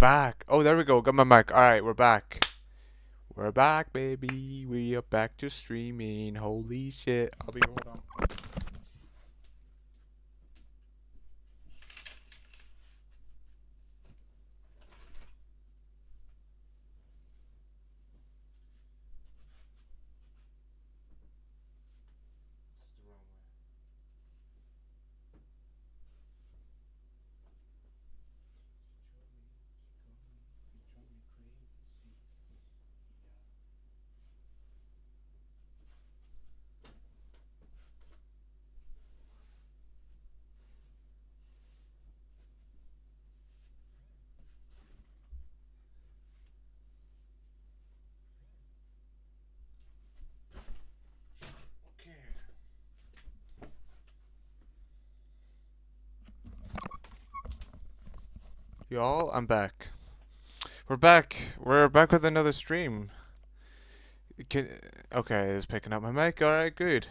back. Oh, there we go. Got my mic. All right, we're back. We're back, baby. We are back to streaming. Holy shit. Hold on. Y'all, I'm back. We're back. We're back with another stream. Can, okay, it's picking up my mic. All right, good.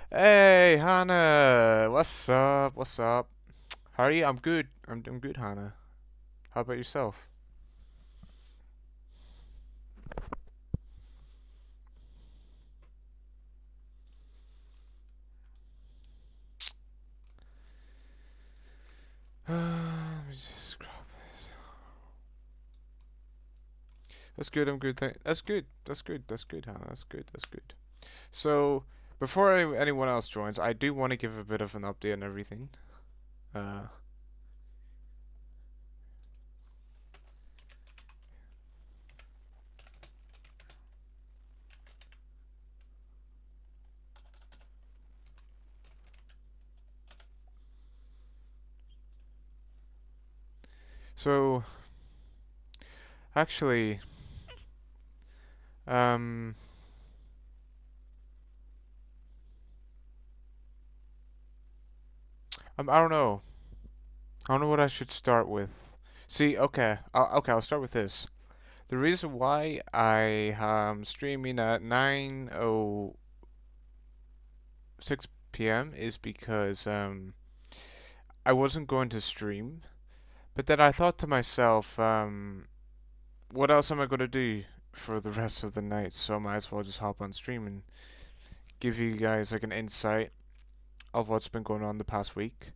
Hey, Hannah. What's up? What's up? How are you? I'm good. I'm good, Hannah. How about yourself? Let me just grab this. That's good. I'm good. That's good. That's good. That's good, Hannah. That's good. That's good. So, before anyone else joins, I do want to give a bit of an update on everything. Uh, so, actually, um, I don't know. I don't know what I should start with. See, okay, I'll start with this. The reason why I am streaming at 9:06 p.m. is because I wasn't going to stream, but then I thought to myself, what else am I going to do for the rest of the night? So I might as well just hop on stream and give you guys like an insight of what's been going on the past week.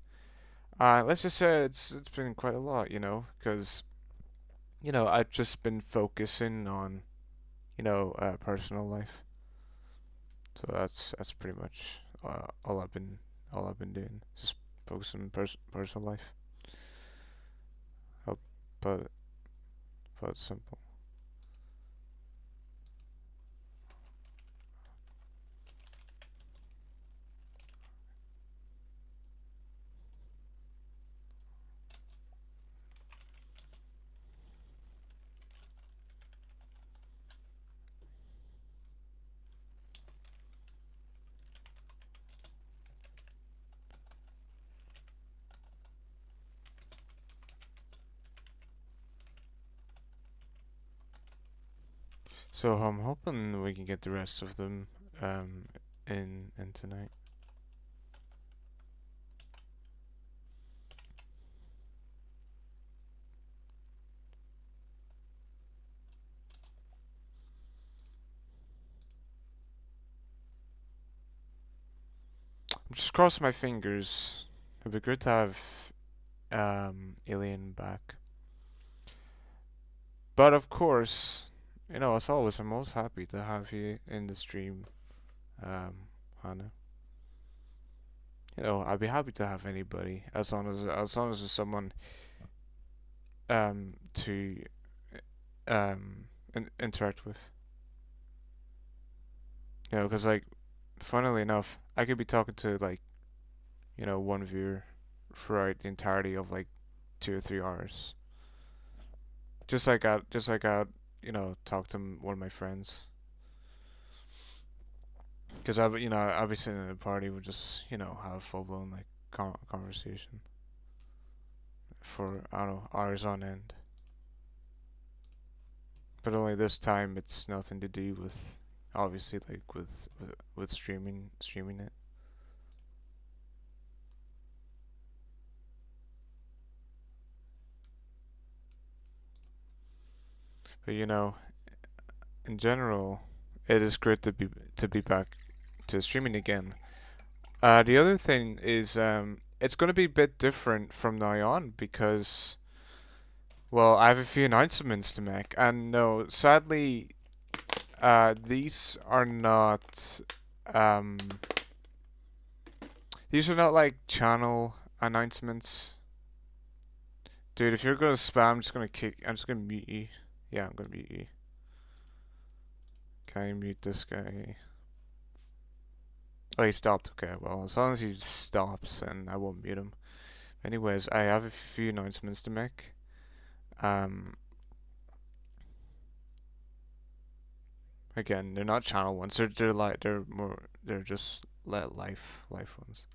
Let's just say it's been quite a lot, because I've just been focusing on personal life. So that's pretty much all I've been doing, just focusing on personal life. How but but simple. So I'm hoping we can get the rest of them um in tonight. I'm just crossing my fingers. It'd be great to have Alien back. But of course, as always, I'm most happy to have you in the stream, Hannah. I'd be happy to have anybody as long as there's someone to interact with. Because like, funnily enough, I could be talking to like one viewer throughout the entirety of like 2 or 3 hours. Just like I talk to one of my friends. Because I'll be sitting at a party, we'll just have a full blown like conversation for I don't know hours on end. But only this time it's nothing to do with obviously like with streaming it. But you know, in general, it is great to be back to streaming again. The other thing is, it's going to be a bit different from now on because, well, I have a few announcements to make, and no, sadly, these are not, um, these are not like channel announcements. Dude, if you're gonna spam, I'm just gonna mute you. Yeah, I'm gonna mute you. Can I mute this guy? Oh, he stopped. Okay, well, as long as he stops, then I won't mute him. Anyways, I have a few announcements to make. Um, Again, they're not channel ones. They're just life ones.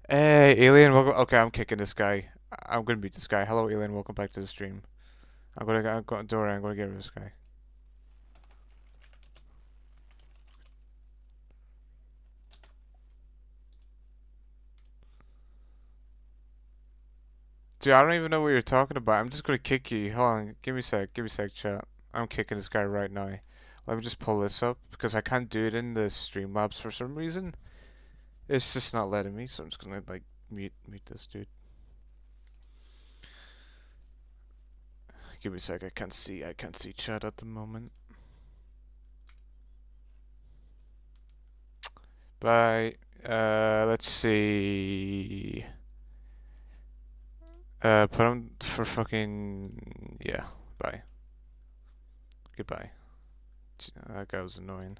Hey, Alien, welcome. Okay, I'm kicking this guy. I'm gonna beat this guy. Hello, Alien. Welcome back to the stream. Don't worry, I'm gonna get rid of this guy. Dude, I don't even know what you're talking about. I'm just gonna kick you. Hold on, give me a sec, chat. I'm kicking this guy right now. Let me just pull this up because I can't do it in the Streamlabs for some reason. It's just not letting me, so I'm just gonna like mute this dude. Give me a sec. I can't see chat at the moment. Bye. Let's see. Put him for fucking yeah. Bye. Goodbye. That guy was annoying.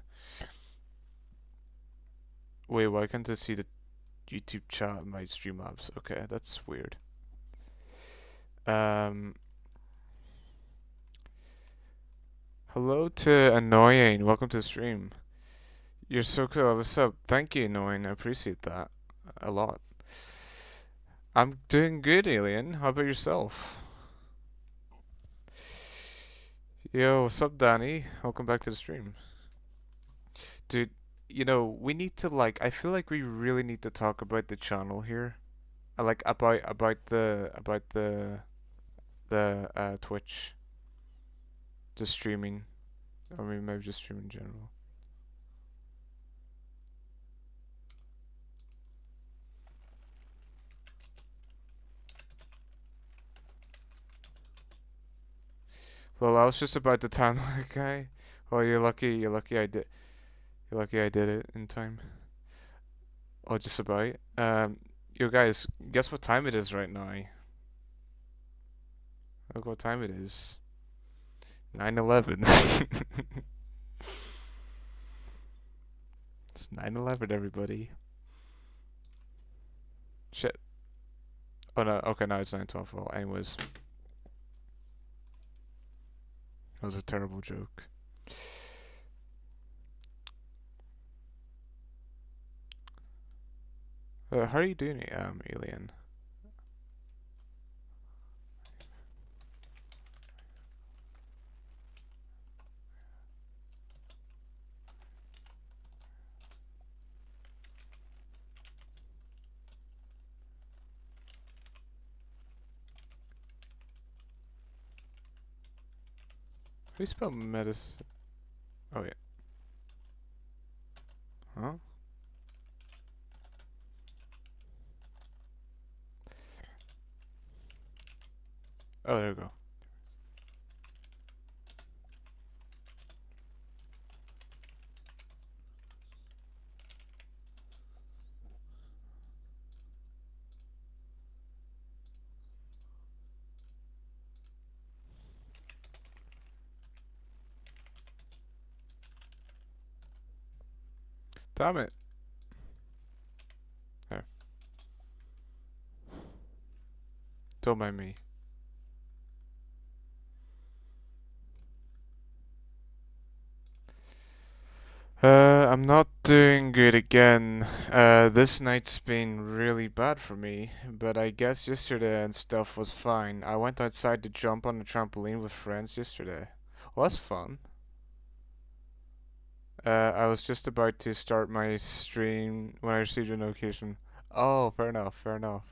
Wait, why can't I see the YouTube chat in my Streamlabs? Okay, that's weird. Um, Hello to Annoying. Welcome to the stream. You're so cool. What's up? Thank you, Annoying. I appreciate that a lot. I'm doing good, Alien. How about yourself? Yo, what's up, Danny? Welcome back to the stream. Dude, we need to like I feel like we really need to talk about the channel here. Like about the Twitch, just streaming, or maybe just streaming in general. Well, I was just about to time that guy. Oh, you're lucky I did it in time. Oh, just about. You guys, guess what time it is right now? Look what time it is. 9:11. It's 9:11, everybody. Shit. Oh no. Okay, now it's 9:12. Well, anyways, that was a terrible joke. How are you doing, Alien? How do you spell medicine? Oh yeah. Huh? Oh, there we go. Damn it. There. Don't mind me. I'm not doing good again. This night's been really bad for me, but I guess yesterday and stuff was fine. I went outside to jump on the trampoline with friends yesterday. Was fun. I was just about to start my stream when I received a notification. Oh, fair enough, fair enough.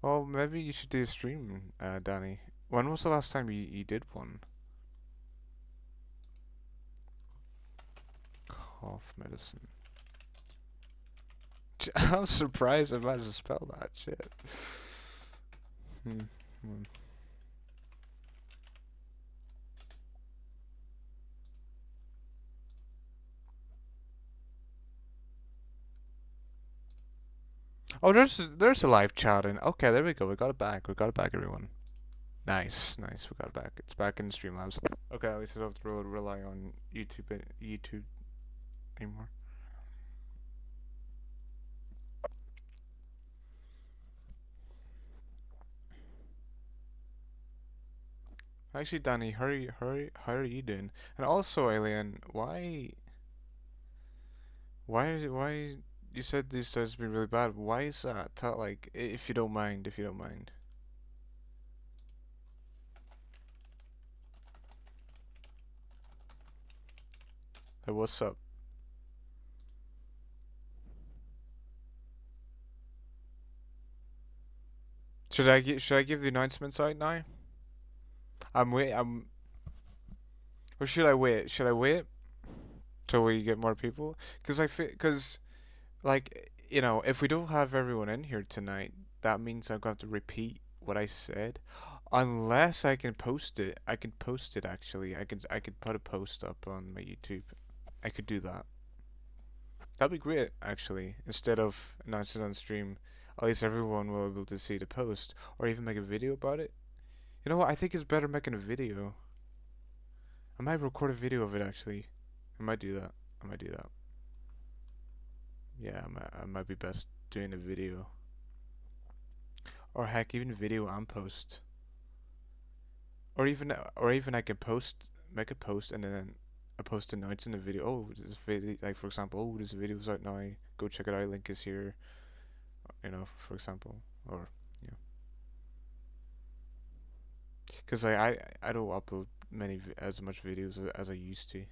Well, maybe you should do a stream, Danny. When was the last time you did one? Cough medicine. I'm surprised I managed to spell that shit. Hmm. Hmm. Oh, there's a live chatting. Okay, there we go. We got it back. We got it back, everyone. Nice, nice. We got it back. It's back in Streamlabs. Okay, at least I don't have to rely on YouTube anymore. Actually, Danny, how are you doing? And also, Alien, why you said these starts to be really bad? Why is that? Like, if you don't mind, if you don't mind. Hey, what's up? Should I give the announcements out now? I'm or should I wait? Should I wait till we get more people? Cause like if we don't have everyone in here tonight, that means I'm going to have to repeat what I said. Unless I can post it. I can post it actually. I could put a post up on my YouTube. I could do that. That'd be great actually. Instead of announcing it on stream, at least everyone will be able to see the post or even make a video about it. You know what? I think it's better making a video. I might record a video of it actually. I might do that. I might do that. Yeah, I might be best doing a video. Or heck, even video and post. Or even I can make a post and then a post announcing the video. Oh, this video, like for example, oh, this video's out now. Go check it out. Link is here. For example, or yeah, because I don't upload as much videos as I used to.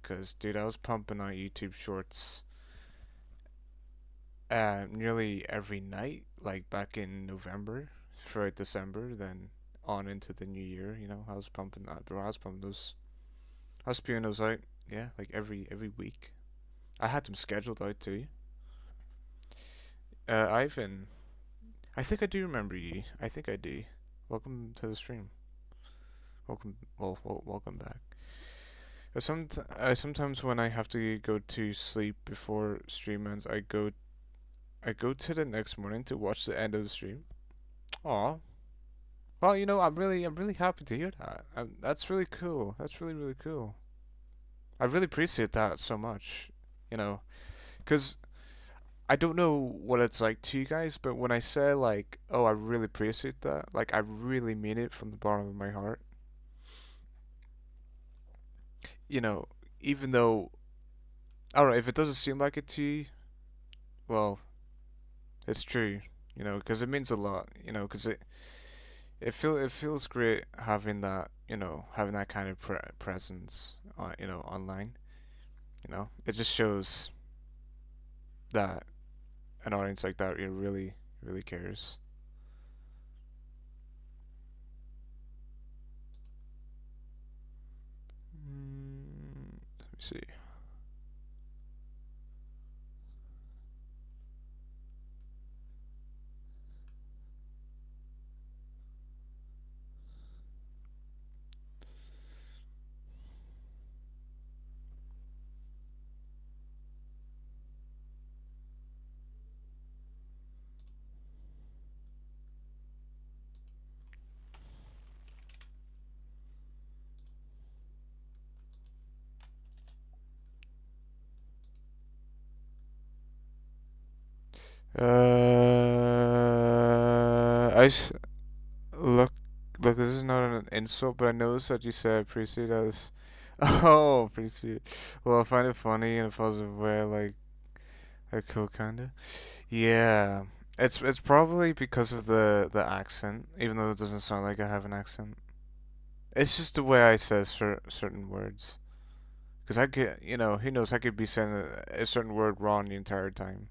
Cause dude, I was pumping out YouTube Shorts nearly every night, like back in November, throughout December, then on into the new year. I was pumping that, bro. I was spewing those out, yeah, like every week. I had them scheduled out too. Ivan, I think I do remember you. I think I do. Welcome to the stream. Welcome back. Sometimes when I have to go to sleep before stream ends, I go to the next morning to watch the end of the stream. Aw. Well, I'm really happy to hear that. That's really cool. That's really, really cool. I really appreciate that so much. You know, because I don't know what it's like to you guys, but when I say like, oh, I really appreciate that, like I really mean it from the bottom of my heart. You know, even though I don't know if it doesn't seem like it to you, well, it's true. Because it means a lot. Because it feels great having that. Having that kind of presence. Online. It just shows that an audience like that really really cares. Let me see. I look, look. This is not an insult, but I noticed that you said appreciate as. Oh, appreciate. Well, I find it funny in a positive way, like cool, kinda. Yeah, it's probably because of the accent, even though it doesn't sound like I have an accent. It's just the way I say certain words. Because I could, who knows, I could be saying a certain word wrong the entire time.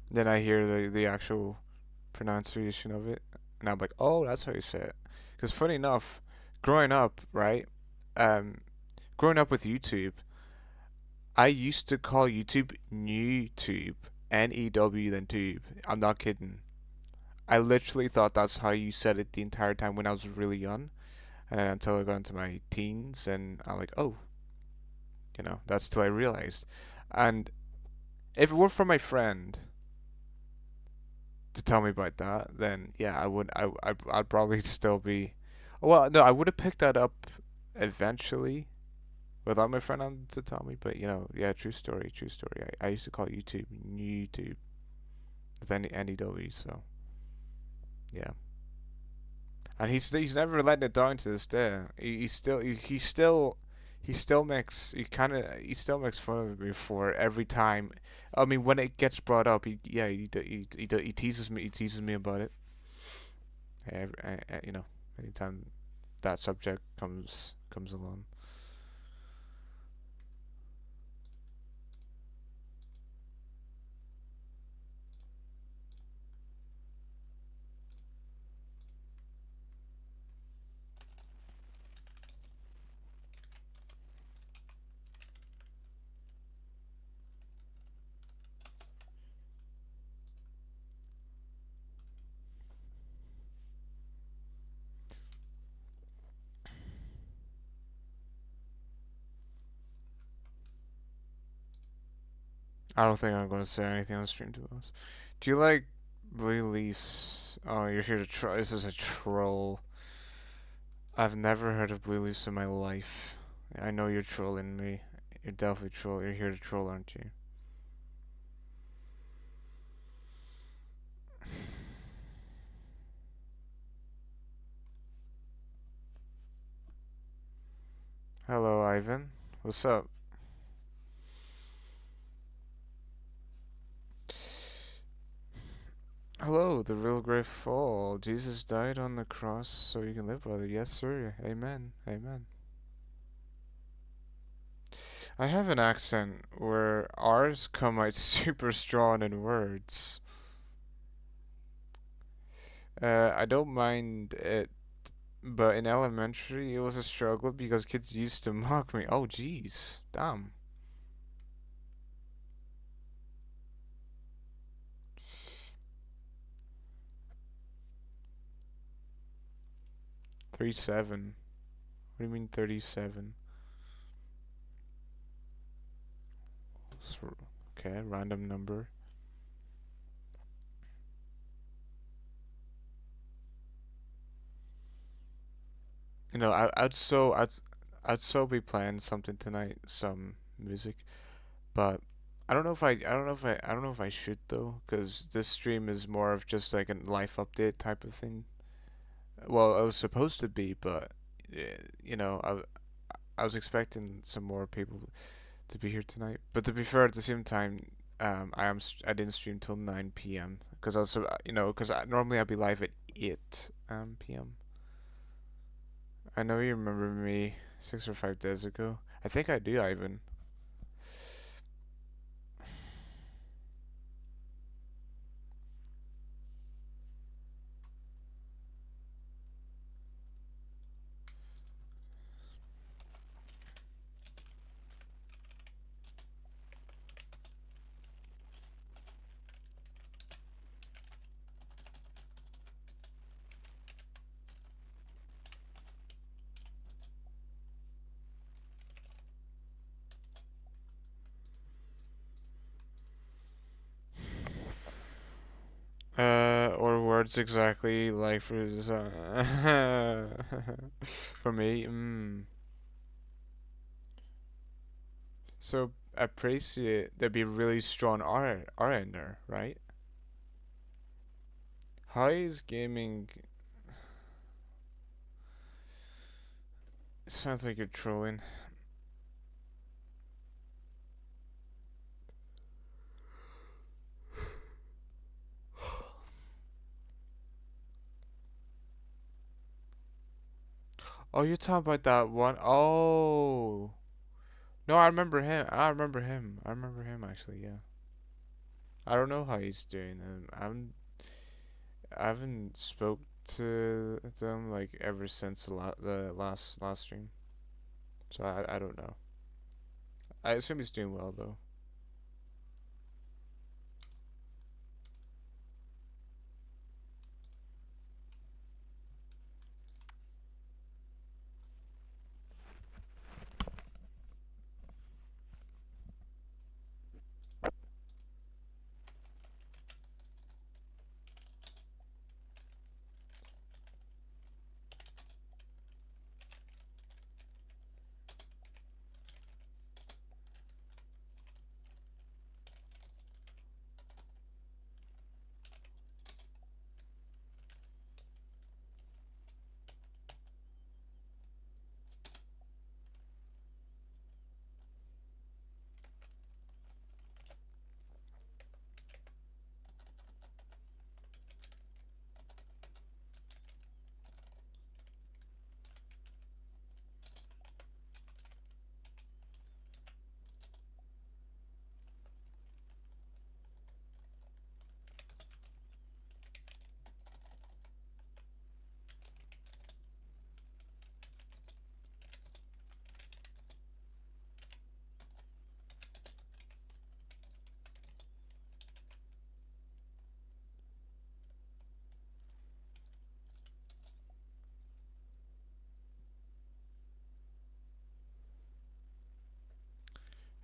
Then I hear the actual pronunciation of it, and I'm like, oh, that's how you say it. Because funny enough, growing up, right, um, growing up with YouTube, I used to call YouTube NewTube, N-E-W, then tube. I'm not kidding. I literally thought that's how you said it the entire time when I was really young, and then until I got into my teens, and I'm like, oh, that's till I realized. And if it were for my friend to tell me about that, then yeah, I would. I'd probably still be. Well, no, I would have picked that up eventually without my friend on to tell me. But yeah, true story, true story. I used to call YouTube YouTube with any W. So yeah, and he's never letting it down to this day. He still makes he still makes fun of me for every time. I mean, when it gets brought up, he teases me about it. Anytime that subject comes along. I don't think I'm gonna say anything on stream to us. Do you like Blue Leafs? Oh, you're here to troll. This is a troll. I've never heard of Blue Leafs in my life. I know you're trolling me. You're definitely troll. You're here to troll, aren't you? Hello, Ivan. What's up? Hello, the real great fall. Jesus died on the cross so you can live, brother. Yes, sir. Amen. Amen. I have an accent where R's come out super strong in words. I don't mind it, but in elementary it was a struggle because kids used to mock me. Oh, jeez. Damn. 37. What do you mean 37? Okay, random number. I'd so be playing something tonight, some music, but I don't know if I should though, because this stream is more of just like a life update type of thing. Well, it was supposed to be, but you know, I was expecting some more people to be here tonight. But to be fair, at the same time, I didn't stream till 9 p.m. because I was because normally I'd be live at 8 p.m. I know you remember me 6 or 5 days ago. I think I do, Ivan. Or words exactly like for this, for me. So appreciate there'd be really strong R in there, right? How is gaming? Sounds like you're trolling. Oh, you're talking about that one? Oh, no, I remember him. I remember him. I remember him actually. Yeah. I don't know how he's doing. I haven't spoke to them like ever since the last stream, so I don't know. I assume he's doing well though.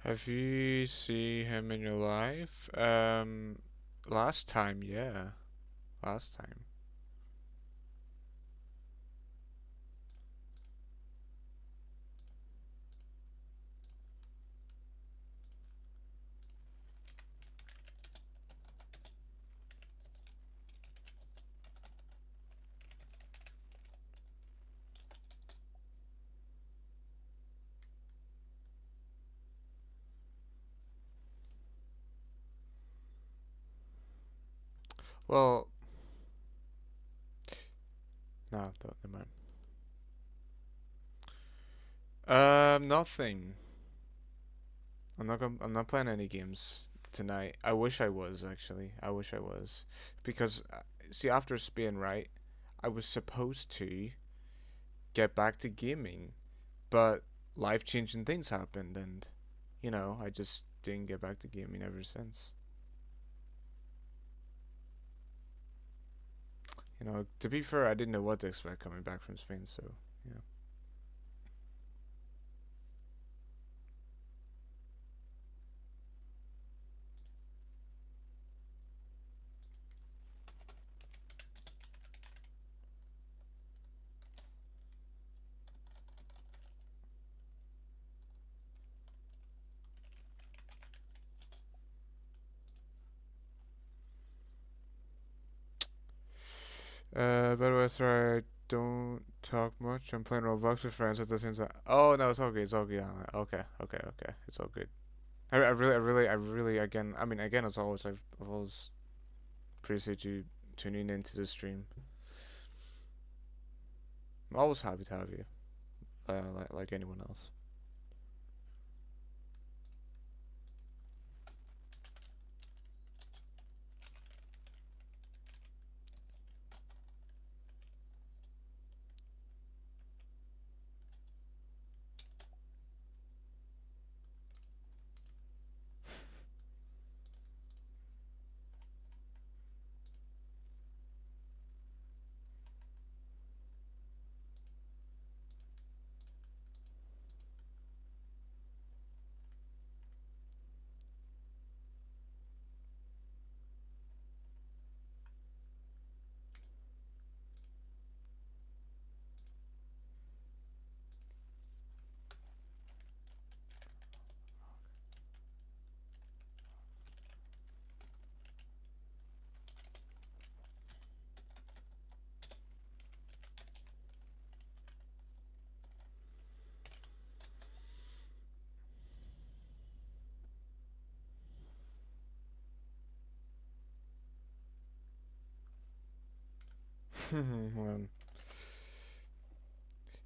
Have you seen him in your life? Last time, yeah, last time. Well, no, don't, never mind. Nothing. I'm not playing any games tonight. I wish I was actually. I wish I was, because see, after Spain, right, I was supposed to get back to gaming, but life-changing things happened, and I just didn't get back to gaming ever since. To be fair, I didn't know what to expect coming back from Spain, so yeah. By the way, sorry, I don't talk much. I'm playing Roblox with friends at the same time. Oh no, it's all good. It's all good. Okay, okay, okay. It's all good. I really, again, I mean, again, as always, I've always appreciate you tuning into the stream. I'm always happy to have you, like anyone else. Man.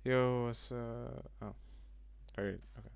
Yo, what's oh, alright, okay.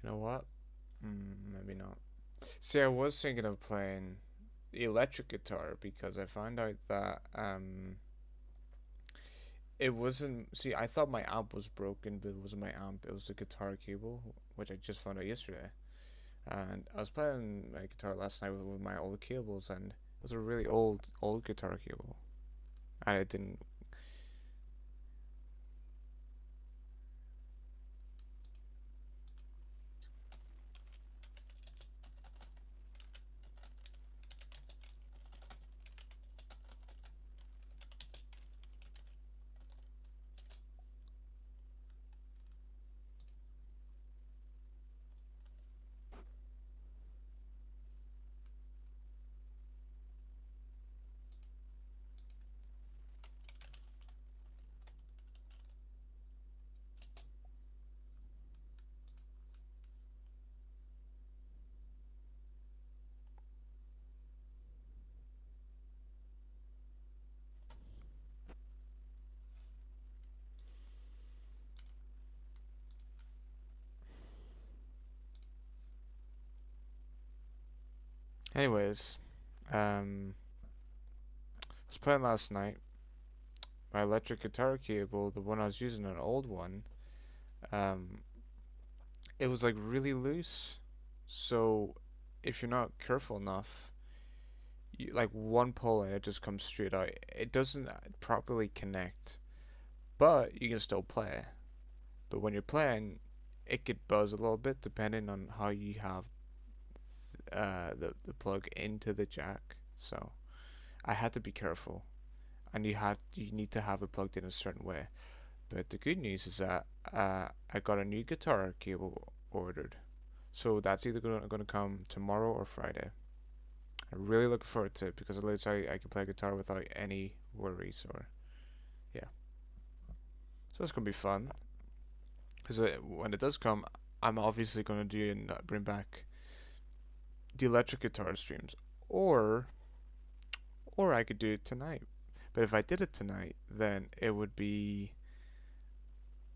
You know what? Maybe not. See, I was thinking of playing the electric guitar because I found out that it wasn't. See, I thought my amp was broken, but it wasn't my amp. It was the guitar cable, which I just found out yesterday. And I was playing my guitar last night with my old cables, and it was a really old guitar cable, and it didn't. Anyways, I was playing last night. My electric guitar cable, the one I was using, an old one, um, it was like really loose. So if you're not careful enough, like one pull and it just comes straight out. It doesn't properly connect, but you can still play. But when you're playing, it could buzz a little bit depending on how you have the plug into the jack. So I had to be careful, and you need to have it plugged in a certain way. But the good news is that I got a new guitar cable ordered, so that's either gonna come tomorrow or Friday. I'm really looking forward to it because at least I can play guitar without any worries or yeah. So it's gonna be fun because when it does come, I'm obviously gonna do and bring back the electric guitar streams, or or I could do it tonight. But if I did it tonight, then it would be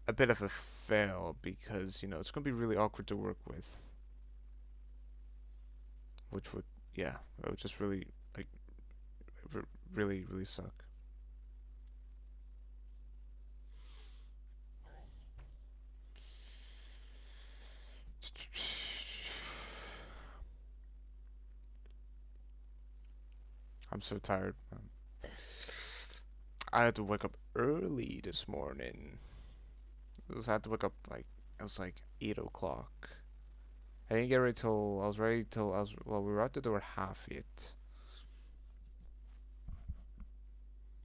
a bit of a fail because it's gonna be really awkward to work with, which would yeah, it would just really like really suck. I'm so tired. I had to wake up early this morning. I had to wake up like it was like 8 o'clock. I didn't get ready till I was ready till I was well. We were out the door 8:30,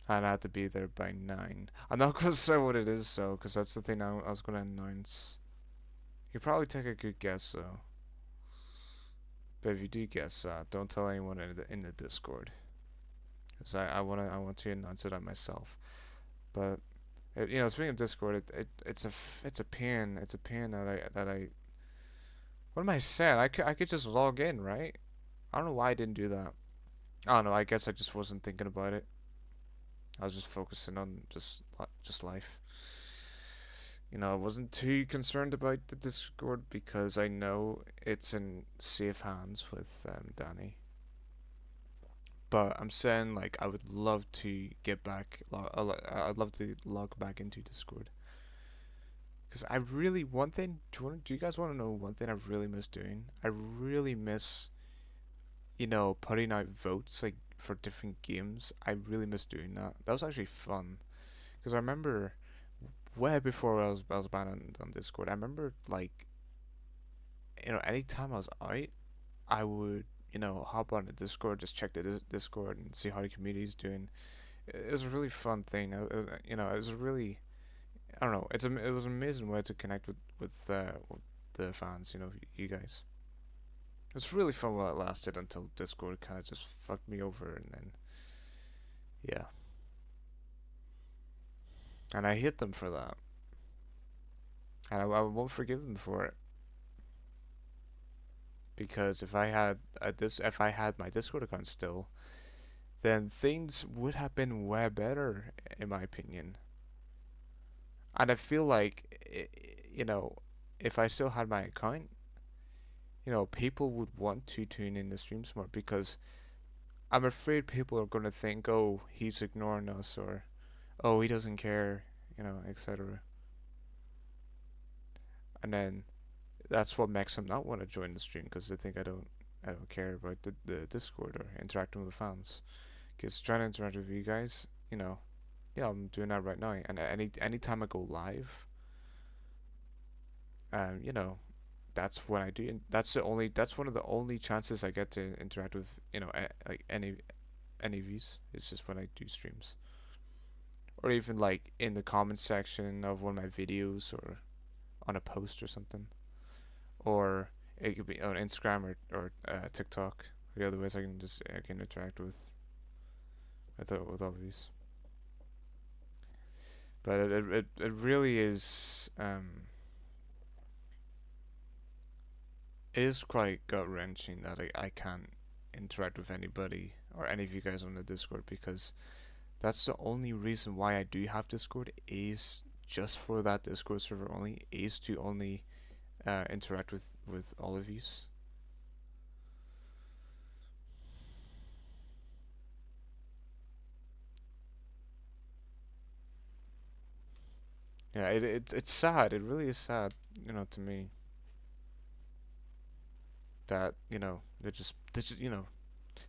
and I had to be there by 9. I'm not gonna say what it is though, because that's the thing I was gonna announce. You probably take a good guess though, but if you do guess, don't tell anyone in the Discord, because I want to announce it on myself. But speaking of Discord, it's a pain. It's a pain that I. What am I saying? I could just log in, right? I don't know why I didn't do that. I don't know. I guess I just wasn't thinking about it. I was just focusing on just life. I wasn't too concerned about the Discord because I know it's in safe hands with Danny. But I'm saying like I would love to get back. I'd love to log back into Discord because I really one thing. Do you guys want to know one thing I really miss doing? I really miss putting out votes like for different games. I really miss doing that. That was actually fun because I remember way before I was banned on Discord. I remember like anytime I was out, I would hop on the Discord, just check the Discord and see how the community's doing. It was a really fun thing. It was a really I don't know. It was an amazing way to connect with the fans. You guys. It was really fun while it lasted until Discord kind of just fucked me over, and then yeah, and I hit them for that, and I won't forgive them for it because if I had my Discord account still, then things would have been way better in my opinion. And I feel like if I still had my account, people would want to tune in the streams more because I'm afraid people are going to think, oh, he's ignoring us, or oh, he doesn't care, etc. And then that's what makes them not want to join the stream because they think I don't care about the Discord or interacting with fans. Because trying to interact with you guys, yeah, I'm doing that right now. And anytime I go live, you know, that's when I do. And that's one of the only chances I get to interact with, like any views. It's just when I do streams, or even like in the comment section of one of my videos, or on a post or something, or it could be on Instagram or TikTok. The other ways I can interact with all of these. But it really is it is quite gut wrenching that I can't interact with anybody or any of you guys on the Discord because that's the only reason why I do have Discord is just for that Discord server only is to only interact with all of yous. Yeah, it's sad. It really is sad, to me that they just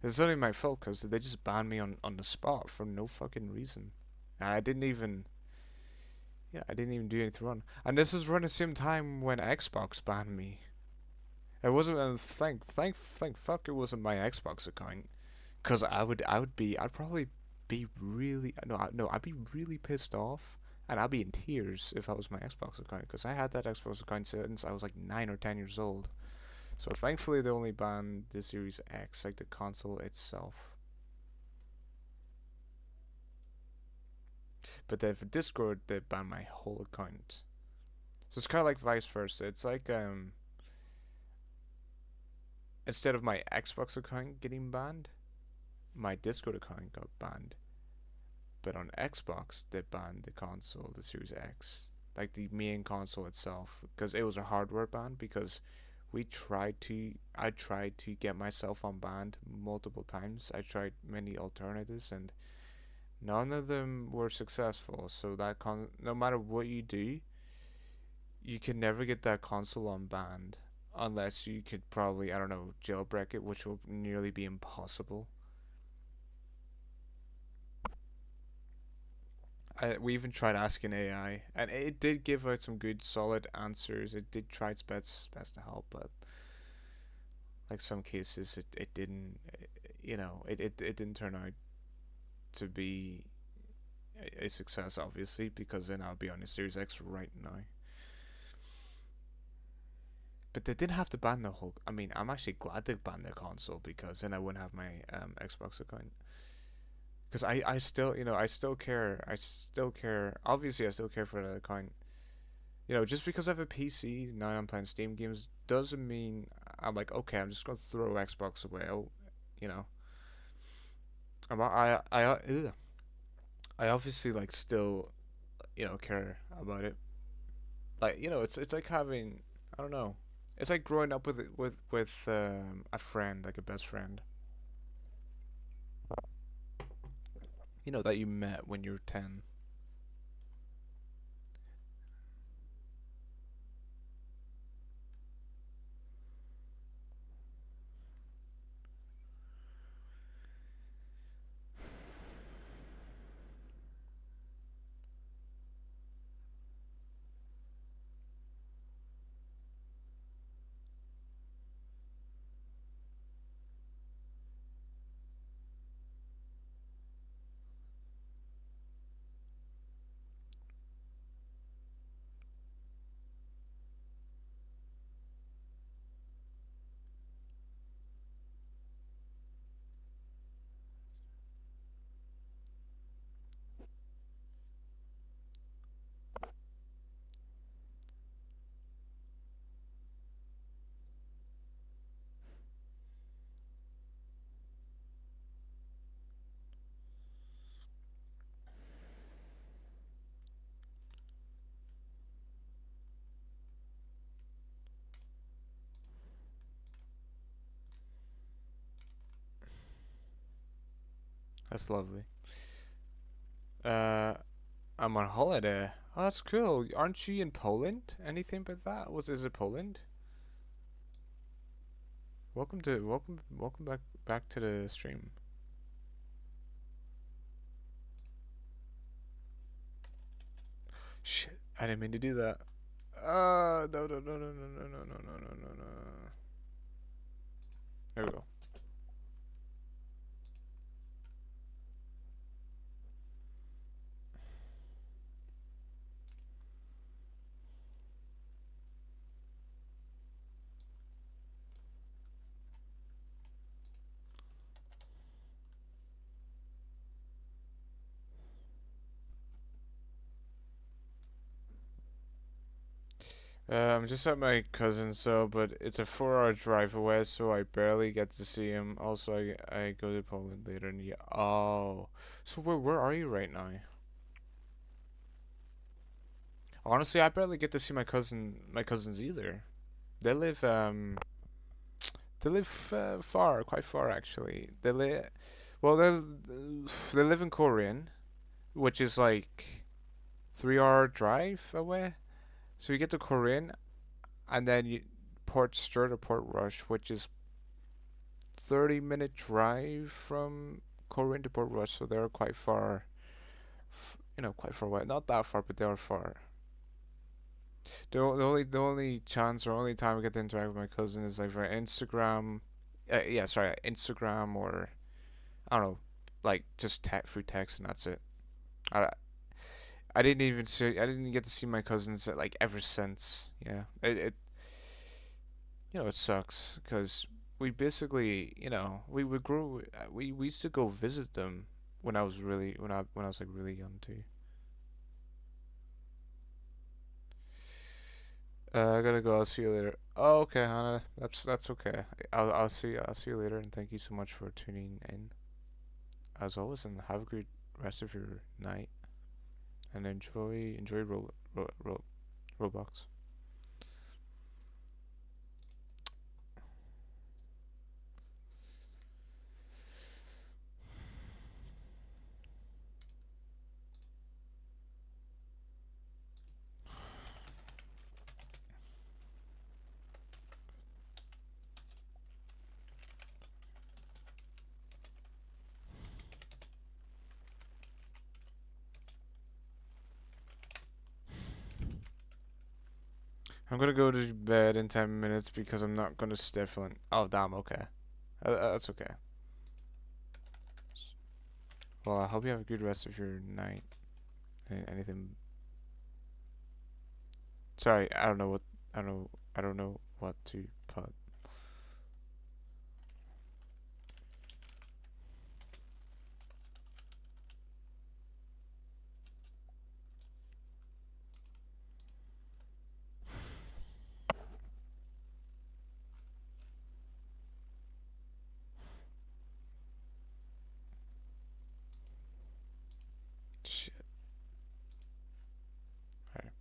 it's only my fault because they just banned me on the spot for no fucking reason. I didn't even Yeah, I didn't even do anything wrong. And this was around the same time when Xbox banned me. It wasn't. Thank fuck it wasn't my Xbox account. Cause I'd probably be really no, I'd be really pissed off, and I'd be in tears if I was my Xbox account. Cause I had that Xbox account since I was like 9 or 10 years old. So thankfully they only banned the Series X, like the console itself. But then for Discord they banned my whole account. So it's kind of like vice versa. It's like instead of my Xbox account getting banned, my Discord account got banned. But on Xbox, they banned the console, the Series X, like the main console itself, because it was a hardware ban. Because I tried to get myself unbanned multiple times. I tried many alternatives, and none of them were successful. So no matter what you do, you can never get that console unbanned unless you could probably, I don't know, jailbreak it, which will nearly be impossible. We even tried asking AI, and it did give out some good, solid answers. It did try its best to help, but like some cases, it didn't. It didn't turn out to be a success, obviously, because then I'll be on the Series X right now. But they didn't have to ban the whole. I mean, I'm actually glad they banned the console because then I wouldn't have my Xbox account. Because I still, I still care. I still care. Obviously, I still care for that account. Just because I have a PC now I'm playing Steam games doesn't mean I'm like, okay, I'm just gonna throw Xbox away. You know, I obviously like still, care about it. Like, it's like having, I don't know, it's like growing up with a friend, like a best friend, that you met when you were 10. That's lovely. Uh, I'm on holiday. Oh, that's cool. Aren't you in Poland? Anything but that? Is it Poland? Welcome back to the stream. Shit, I didn't mean to do that. No, no, no, no, no, no, no, no, no, no, no, no. There we go. I'm just at my cousin's, so but it's a 4 hour drive away, so I barely get to see him. Also, I go to Poland later in the year. Oh, so where are you right now? Honestly, I barely get to see my cousins either. They live far, quite far actually. Well, they live in Korean, which is like 3 hour drive away. So you get to Korean, and then Port Sturt or Port Rush, which is 30-minute drive from Korean to Port Rush. So they're quite far, quite far away. Not that far, but they are far. The only chance or only time I get to interact with my cousin is like via Instagram. Yeah, sorry, Instagram or I don't know, like just through text, and that's it. I I didn't get to see my cousins like ever since. Yeah, it sucks because we basically we used to go visit them when I was like really young too. I gotta go. I'll see you later. Oh, okay, Hannah. That's okay. I'll see you later, and thank you so much for tuning in as always. And have a great rest of your night, and enjoy Roblox. I'm gonna go to bed in 10 minutes because I'm not gonna stay for. Oh damn. Okay. That's okay. Well, I hope you have a good rest of your night. Anything? Sorry, I don't know what. I don't know. I don't know what to put. Shit. Alright.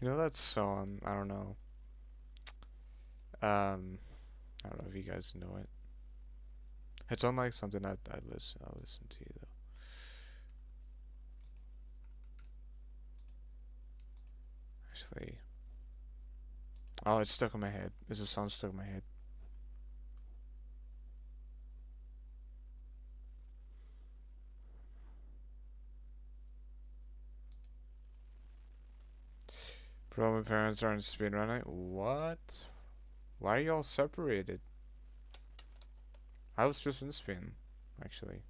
You know that song? I don't know. Um, I don't know if you guys know it. It's unlike something I listen to though. Actually, oh, it's stuck in my head. There's a song stuck in my head. Bro, my parents are in Spain right now. What? Why are y'all separated? I was just in Spain, actually.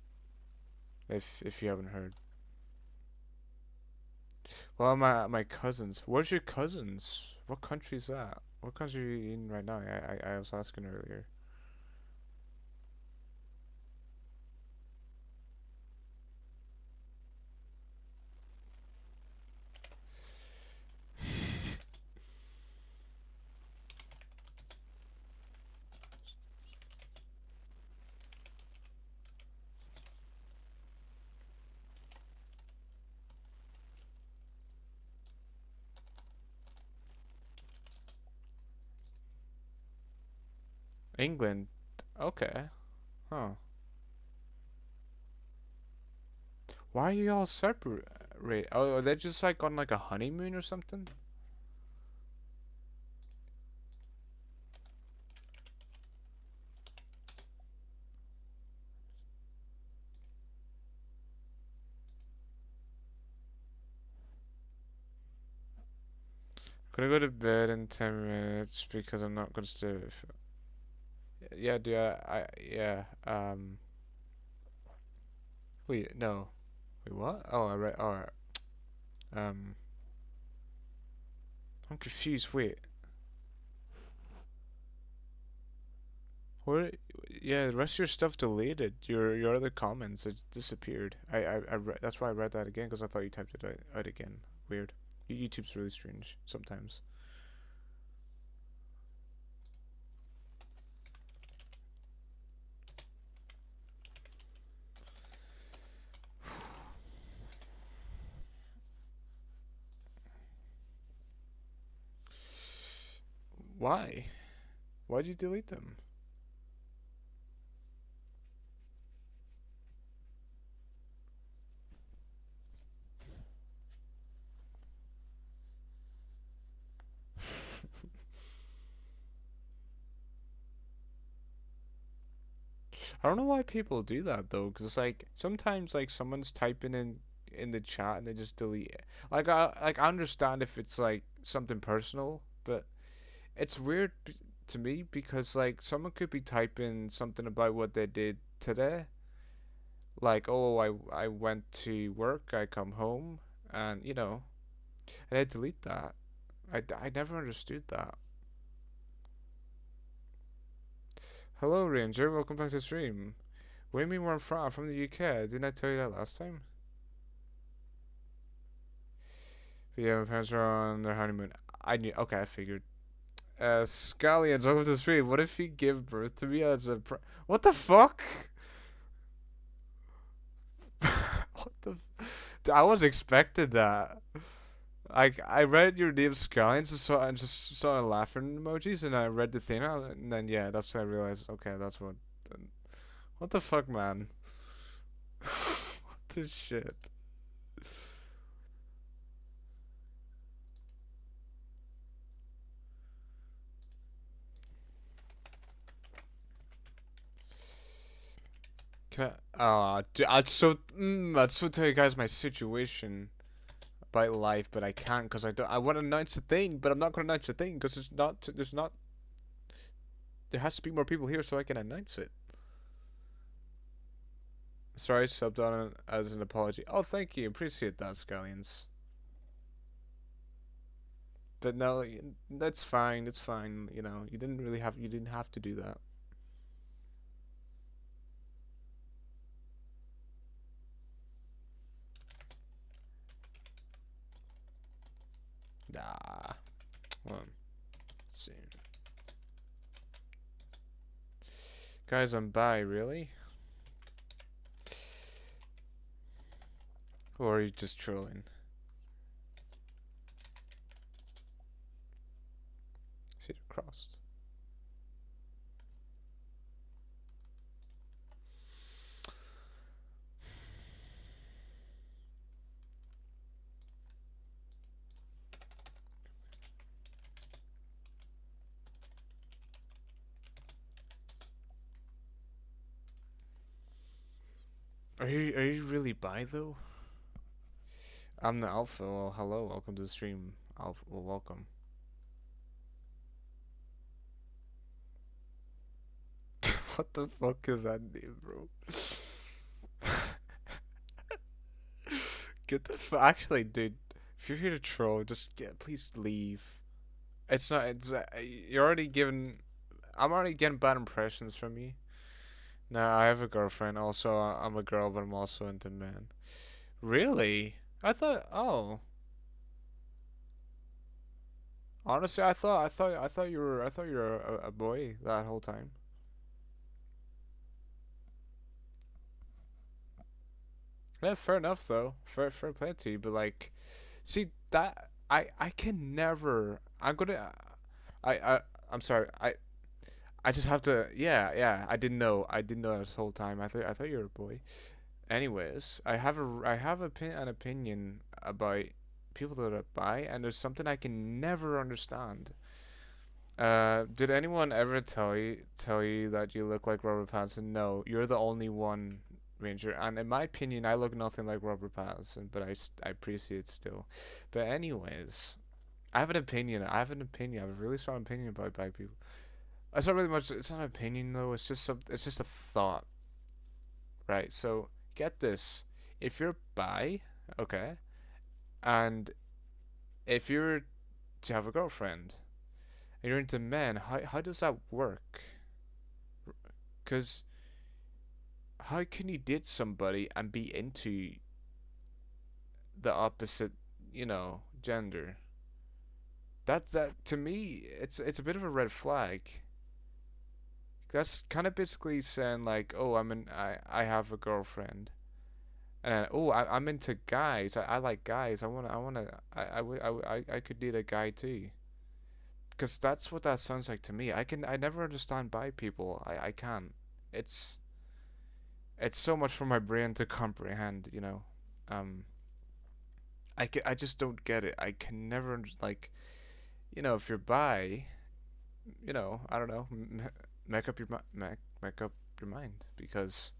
If you haven't heard. Well, my cousins. Where's your cousins? What country is that? What country are you in right now? I was asking earlier. England. Okay. Huh. Why are you all separate? Oh, are they just like on like a honeymoon or something? Gonna go to bed in 10 minutes because I'm not gonna stay. Yeah, dude. Yeah. Wait. No. Wait. What? Oh, I read. Oh. Um. I'm confused. Wait. What? Yeah. The rest of your stuff deleted. Your other comments it disappeared. I read. That's why I read that again because I thought you typed it out again. Weird. YouTube's really strange sometimes. Why? Why'd you delete them? I don't know why people do that though, because it's like sometimes like someone's typing in the chat and they just delete it. I understand if it's like something personal, but it's weird to me because like someone could be typing something about what they did today, like oh I went to work, I come home, and and I delete that. I never understood that. Hello Ranger, welcome back to the stream. What do you mean where I'm from? I'm from the UK. Didn't I tell you that last time? But yeah, my parents are on their honeymoon. I knew. Okay, I figured. Scallions, welcome to the stream. What if he give birth to me as a? What the fuck? What the? I was expected that. I read your name Scallions and just saw laughing emojis and I read the thing out and then yeah that's when I realized okay that's what the fuck man. What the shit. Can I'd so tell you guys my situation about life, but I can't because I don't. I want to announce the thing, but I'm not going to announce the thing because it's not. There's not. There has to be more people here so I can announce it. Sorry, subbed on as an apology. Oh, thank you. Appreciate that, Scallions. But no, that's fine. It's fine. You didn't really have. You didn't have to do that. Nah. Well, let's see. Guys, I'm bi. Really? Or are you just trolling? See it crossed. Are you really bi though? I'm the alpha. Well, hello. Welcome to the stream. Alpha. Well, welcome. What the fuck is that name, bro? Get the actually, dude. If you're here to troll, just please leave. It's not. It's you're already giving. I'm already getting bad impressions from you. Now I have a girlfriend. Also, I'm a girl, but I'm also into men. Really? I thought. Oh, honestly, I thought you were. I thought you were a boy that whole time. Yeah, fair enough though. Fair play to you, but like, see that I can never. I'm gonna. I I'm sorry. I just have to. Yeah, yeah. I didn't know. I didn't know this whole time. I thought you were a boy. Anyways, an opinion about people that are bi, and there's something I can never understand. Did anyone ever tell you that you look like Robert Pattinson? No, you're the only one, Ranger. And in my opinion, I look nothing like Robert Pattinson, but I appreciate it still. But anyways, I have an opinion. I have an opinion. I have a really strong opinion about bi people. It's not really much. It's not an opinion though. It's just some. It's just a thought, right? So get this: if you're bi, okay, and if you're to have a girlfriend and you're into men, how does that work? Because how can you date somebody and be into the opposite, gender? That to me, it's a bit of a red flag. That's kind of basically saying like, oh, I have a girlfriend, and oh, I'm into guys. I like guys. I could date a guy too. Because that's what that sounds like to me. I never understand bi people. I can't. It's it's so much for my brain to comprehend. Um, I just don't get it. I can never like, if you're bi, I don't know, make up your make up your mind because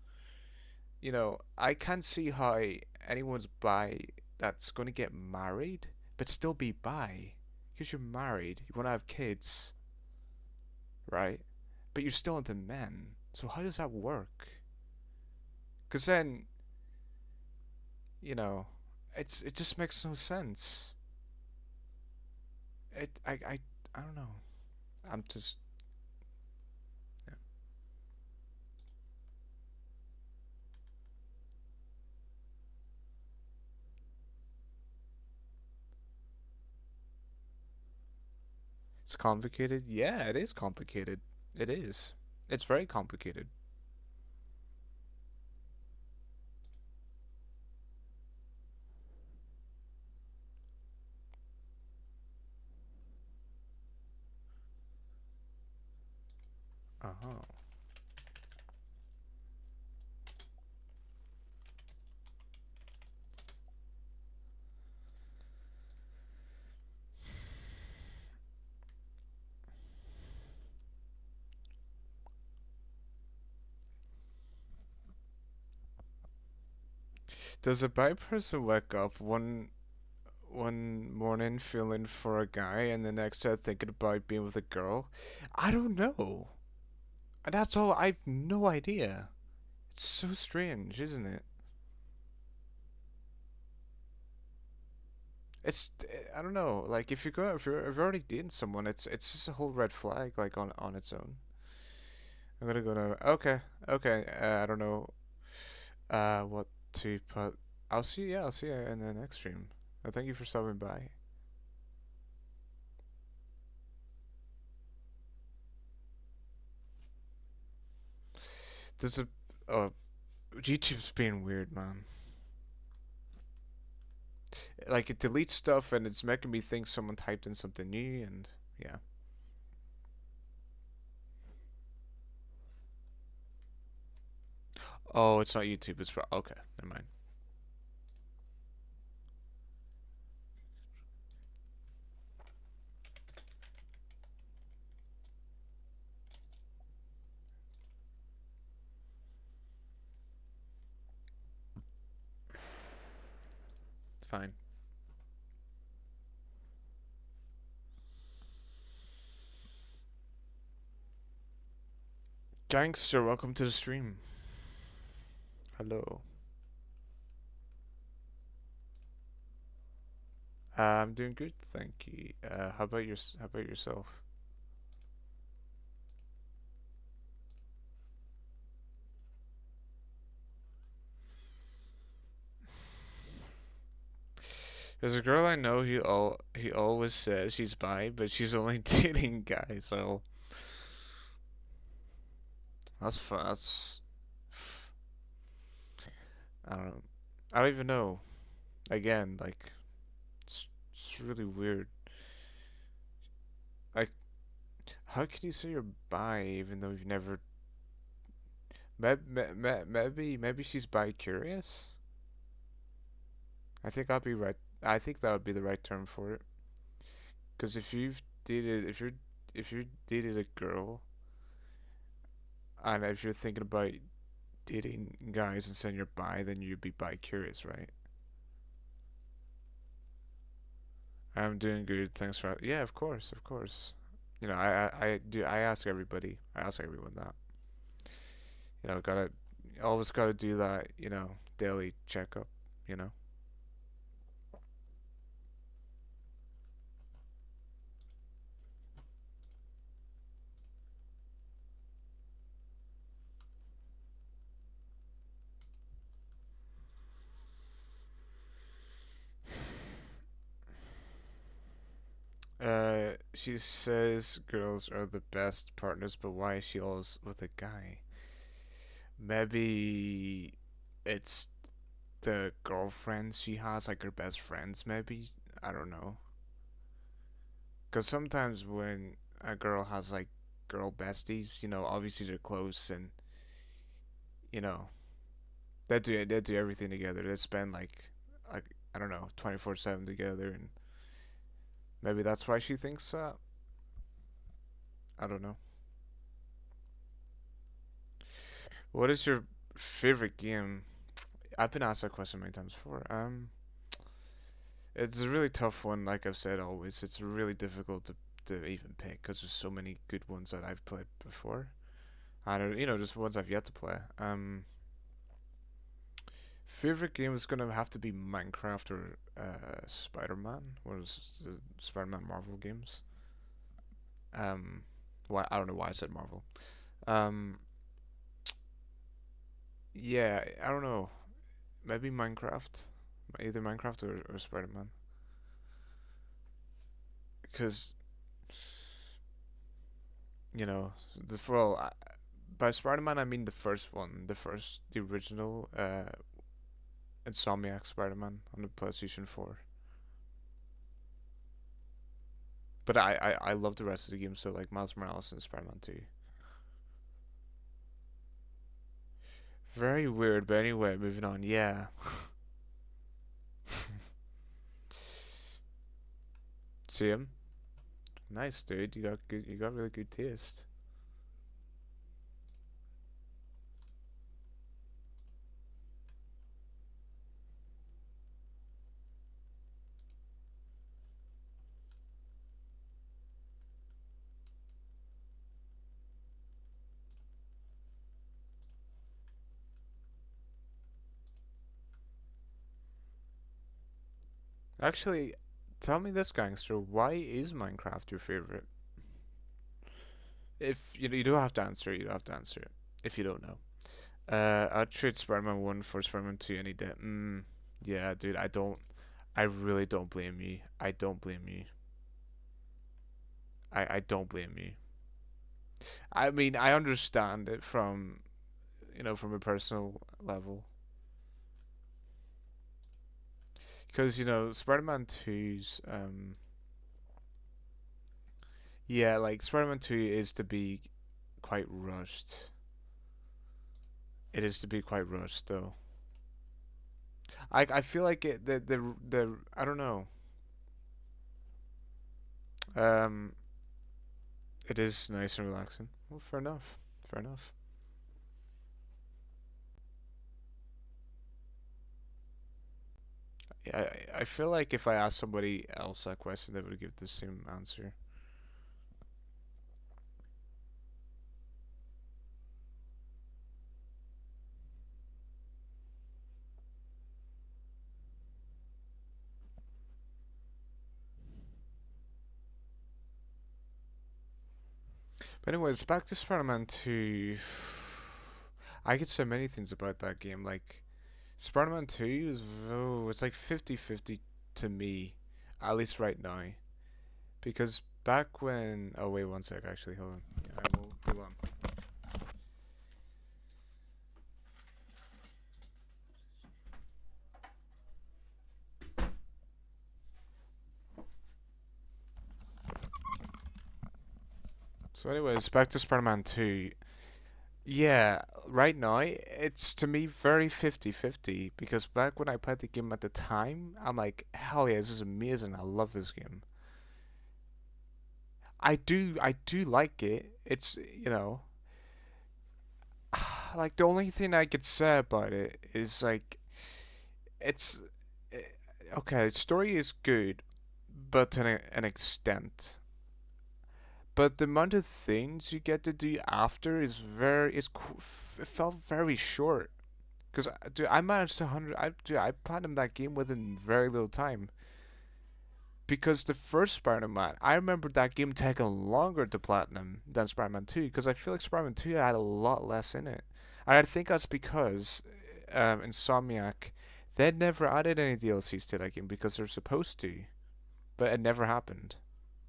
I can't see how anyone's bi that's going to get married but still be bi because you're married, you want to have kids, right? But you're still into men. So how does that work? Because then, you know, it just makes no sense. It I don't know. I'm just yeah. It's complicated. Yeah, it is complicated. It is. It's very complicated. Uh-huh. Does a bi person wake up one morning feeling for a guy and the next day thinking about being with a girl? I don't know. And that's all. I've no idea. It's so strange, isn't it? It's I don't know. Like if you're already dating someone, it's just a whole red flag like on its own. I'm gonna go to okay, okay. I don't know what to put. I'll see you in the next stream. Thank you for stopping by. There's a YouTube's being weird, man. Like it deletes stuff and it's making me think someone typed in something new and yeah. Oh, it's not YouTube. It's okay. Never mind. Fine. Gangster, welcome to the stream. Hello. I'm doing good, thank you. How about yourself? There's a girl I know. He always says she's bi, but she's only dating guys. So that's fun. That's I don't know. I don't even know. Again, like it's really weird. Like How can you say you're bi even though you've never? Maybe she's bi curious. I think I'll be right. I think that would be the right term for it. Because if you dated a girl, and if you're thinking about dating guys and saying you're bi, then you'd be bi curious, right? I'm doing good. Thanks for. Yeah, of course, of course. You know, I do. I ask everybody. I ask everyone that. You know, gotta always gotta do that. You know, daily checkup. You know. She says girls are the best partners, but why is she always with a guy? Maybe it's the girlfriends she has, like her best friends, maybe? I don't know. Because sometimes when a girl has like girl besties, you know, obviously they're close and, you know, they do everything together. They spend like I don't know, 24/7 together, and maybe that's why she thinks that. I don't know. What is your favorite game? I've been asked that question many times before. It's a really tough one. Like I've said always, it's really difficult to even pick because there's so many good ones that I've played before. I don't, you know, just ones I've yet to play. Favorite game is gonna have to be Minecraft or Spider-Man. One of the Spider-Man Marvel games. Um, why I don't know why I said Marvel. Um, yeah, I don't know. Maybe Minecraft, either Minecraft or Spider-Man. Because you know, well, by Spider-Man I mean the first one, the original Insomniac Spider-Man on the PlayStation 4. But I love the rest of the games, so like Miles Morales and Spider-Man 2. Very weird, but anyway, moving on. Yeah. See him? Nice, dude. You got really good taste. Actually, tell me this, gangster. Why is Minecraft your favorite? If you don't have to answer it, you don't have to answer it. If you don't know. I'd trade Spider-Man 1 for Spider-Man 2 any day. Yeah, dude, I don't. I really don't blame you. I don't blame you. I don't blame you. I mean, I understand it from, you know, from a personal level. Because, you know, Spider-Man 2's, yeah, like, Spider-Man 2 is to be quite rushed. It is to be quite rushed, though. I feel like I don't know. Um, it is nice and relaxing. Well, fair enough. Fair enough. Yeah, I feel like if I asked somebody else that question, they would give the same answer. But anyways, back to Spider-Man 2. I could say many things about that game. Like, Spider-Man 2 is, oh, it's like 50-50 to me, at least right now. Because back when, oh wait, one sec, actually, hold on. Yeah, hold on. So, anyways, back to Spider-Man 2. Yeah, right now, it's to me very 50-50 because back when I played the game at the time, I'm like, hell yeah, this is amazing. I love this game. I do like it. It's, like the only thing I could say about it is like, it's, eh, okay, story is good, but to an extent. But the amount of things you get to do after is it felt very short. Because dude, I managed to hundred. I platinumed that game within very little time. Because the first Spider-Man, I remember that game taking longer to platinum than Spider-Man 2. Because I feel like Spider-Man 2 had a lot less in it, and I think that's because Insomniac they never added any DLCs to that game because they're supposed to, but it never happened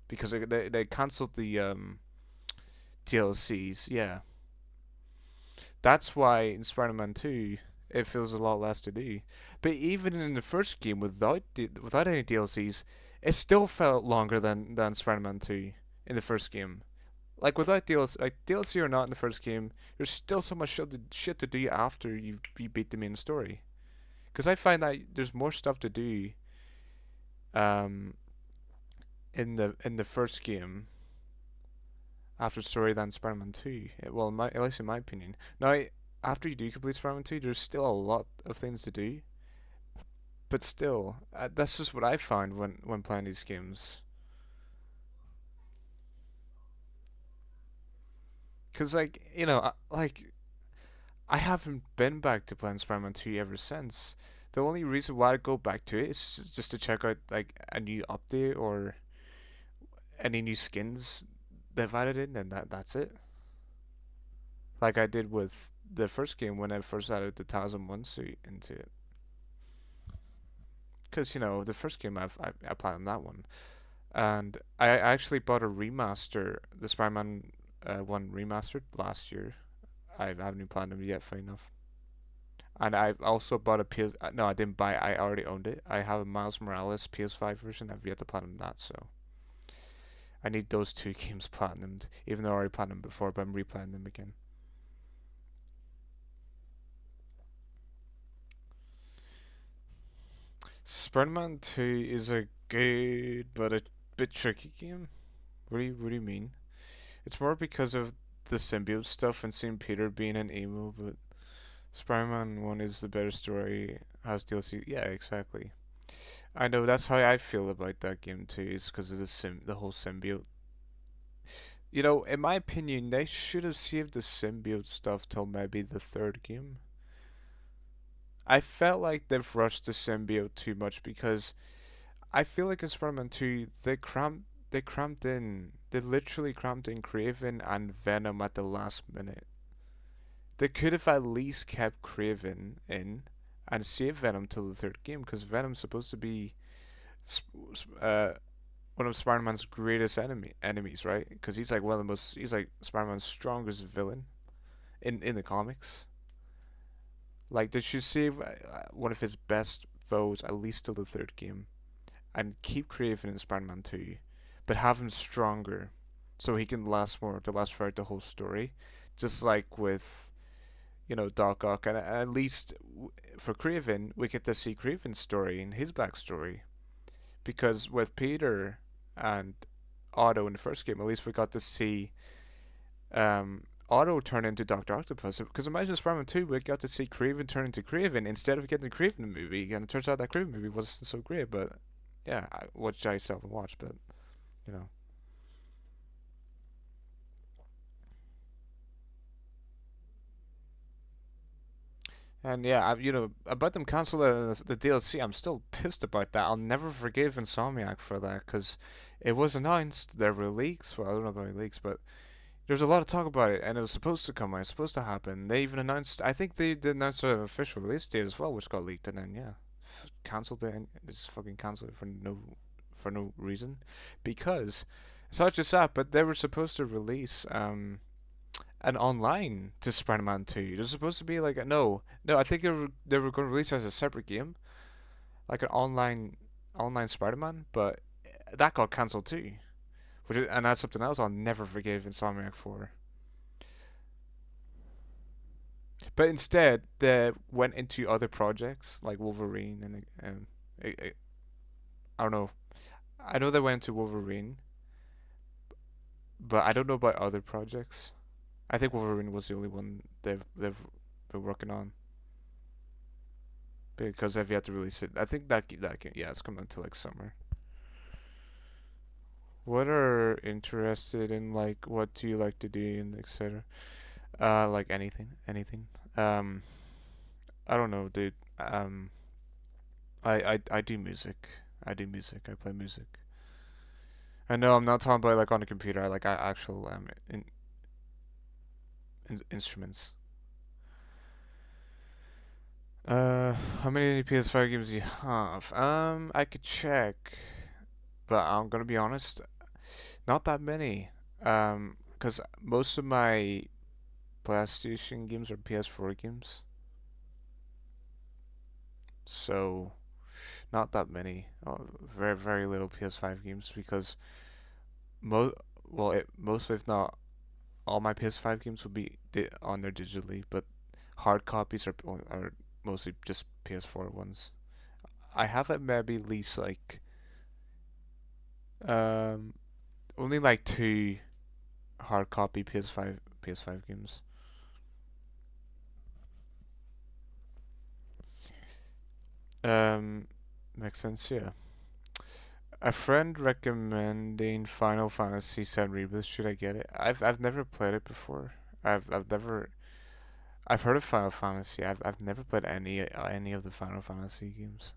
because they canceled the DLCs. Yeah, that's why in Spider-Man 2 it feels a lot less to do. But even in the first game without any DLCs, it still felt longer than Spider-Man 2 in the first game. Like without DLC, like DLC or not in the first game, there's still so much shit to do after you beat the main story. Because I find that there's more stuff to do um, in the first game after story than Spider-Man 2. Well, at least in my opinion. Now, after you do complete Spider-Man 2, there's still a lot of things to do, but still, that's just what I find when playing these games. Cause like I haven't been back to playing Spider-Man 2 ever since. The only reason why I go back to it is just to check out like a new update or any new skins they've added in, and that's it. Like I did with the first game when I first added the 1001 suit into it. Because the first game I played on that one, and I actually bought a remaster, the Spider-Man one remastered last year. I haven't played them yet, funny enough. And I've also bought a PS. No, I didn't buy. I already owned it. I have a Miles Morales PS5 version. I've yet to platinum that, so I need those two games platinumed. Even though I already platinumed before, but I'm replaying them again. Spider-Man 2 is a good but a bit tricky game. What do you mean? It's more because of the symbiote stuff and seeing Peter being an emo, but Spider-Man 1 is the better story, has DLC. Yeah, exactly. I know that's how I feel about that game too, is because of the whole symbiote. In my opinion, they should have saved the symbiote stuff till maybe the third game. I felt like they've rushed the symbiote too much because I feel like in Spider-Man 2 they literally cramped in Kraven and Venom at the last minute. They could have at least kept Kraven in and saved Venom till the third game because Venom's supposed to be one of Spider-Man's greatest enemies, right? Because he's like he's like Spider-Man's strongest villain in the comics. Like they should save one of his best foes at least till the third game and keep Kraven in Spider-Man 2, but have him stronger so he can last throughout the whole story. Just like with Doc Ock, and at least for Kraven, we get to see Kraven's story and his backstory. Because with Peter and Otto in the first game, at least we got to see Otto turn into Doctor Octopus. Because imagine Spider-Man 2, we got to see Kraven turn into Kraven instead of getting the Kraven movie, and it turns out that Kraven movie wasn't so great. But yeah, which I still haven't watched, but you know. And yeah, about them canceling the DLC, I'm still pissed about that. I'll never forgive Insomniac for that because it was announced there were leaks. Well, I don't know about any leaks, but there's a lot of talk about it, and it was supposed to come out, it was supposed to happen. They even announced, I think they did announce an official release date as well, which got leaked, and then yeah, cancelled it, and just fucking cancelled it for no reason, because it's not just that, but they were supposed to release an online to Spider-Man 2. There's supposed to be like a no, I think they were going to release it as a separate game, like an online Spider-Man, but that got cancelled too, and that's something else I'll never forgive Insomniac for. But instead, they went into other projects like Wolverine I don't know. I know they went into Wolverine, but I don't know about other projects. I think Wolverine was the only one they've been working on because they've yet to release it. I think that game, yeah, it's coming until like summer. What are interested in, like what do you like to do and etc. Like anything. Um, I don't know, dude. I do music. I do music. I play music. I know I'm not talking about like on the computer. I like actual instruments. How many PS5 games do you have? I could check, but I'm gonna be honest, not that many. Because most of my PlayStation games are PS4 games, so not that many. Very little PS5 games because most most if not all my PS5 games will be on there digitally, but hard copies are mostly just PS4 ones. I have at maybe at least like um only like two hard copy PS5 games. Um, Makes sense, yeah. A friend recommending Final Fantasy VII Rebirth. Should I get it? I've never played it before. I've never I've heard of Final Fantasy. I've never played any of the Final Fantasy games.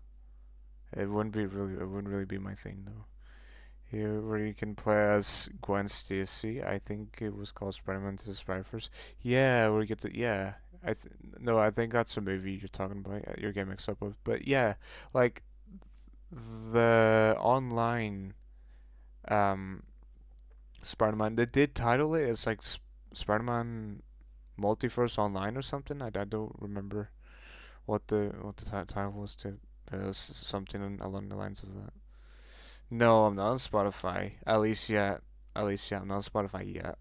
It wouldn't really be my thing though. Here where you can play as Gwen Stacy. I think it was called Spider-Man to the Spider-Verse. Yeah, where you get to yeah. I th No, I think that's a movie you're talking about. You're getting mixed up with. But yeah, like the online um Spider-Man. They did title it as like Spider-Man Multiverse Online or something. I don't remember what the title was to. But it was something along the lines of that. No, I'm not on Spotify. At least yet. At least yeah, I'm not on Spotify yet.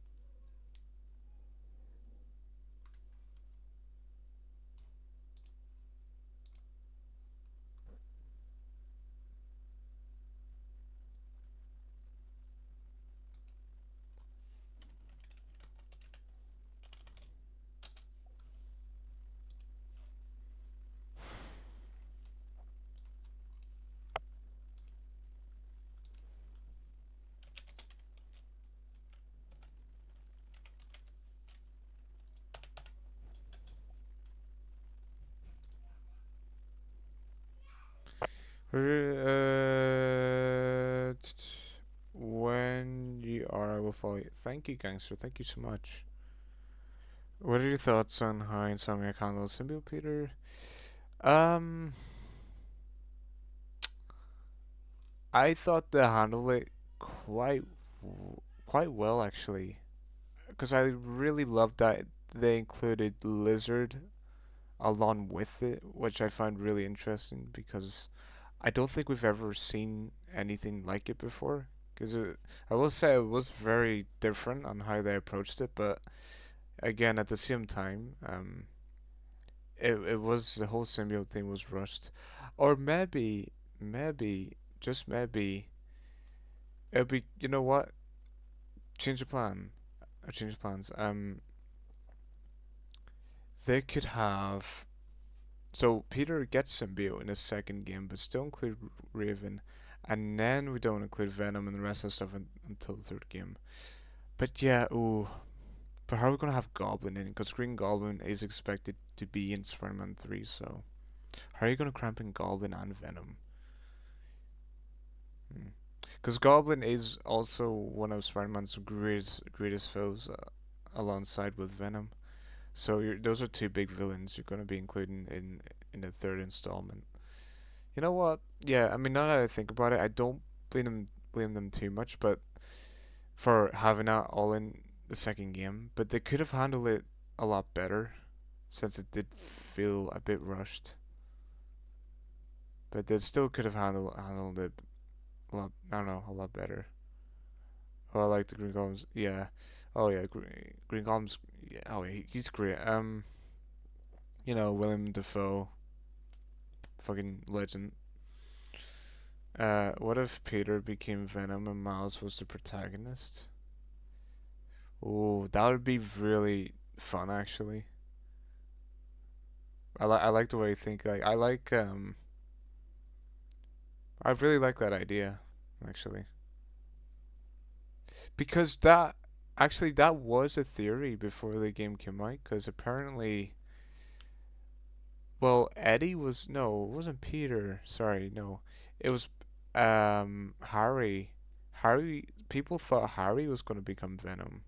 When you are, I will follow you. Thank you, gangster. Thank you so much. What are your thoughts on how Insomniac handles Symbiote, Peter? Um, I thought they handled it quite quite well actually, because I really loved that they included Lizard along with it, which I find really interesting because I don't think we've ever seen anything like it before. Because I will say it was very different on how they approached it, but again, at the same time, it was the whole symbiote thing was rushed, or maybe just maybe it'll be you know what change the plan or change the plans. They could have so Peter gets symbiote in his second game, but still include Raven, and then we don't include Venom and the rest of the stuff until the third game. But yeah, ooh. But how are we gonna have Goblin in? Because Green Goblin is expected to be in Spider-Man 3, so how are you gonna cramp in Goblin and Venom? Because Goblin is also one of Spider-Man's greatest foes, alongside with Venom. So those are two big villains you're gonna be including in the third installment. You know what? Yeah, I mean, now that I think about it, I don't blame them too much, but for having that all in the second game, but they could have handled it a lot better since it did feel a bit rushed. But they still could have handled it a lot. I don't know, a lot better. Oh, I like the Green Golems. Yeah. Oh yeah, Green Golems. Yeah. Oh, he's great. William Dafoe, fucking legend. What if Peter became Venom and Miles was the protagonist? Oh, that would be really fun, actually. I like the way you think. I really like that idea, actually, because that was a theory before the game came out. Because apparently, well, Eddie was no, it wasn't Peter. Sorry, no, it was Harry. People thought Harry was going to become Venom,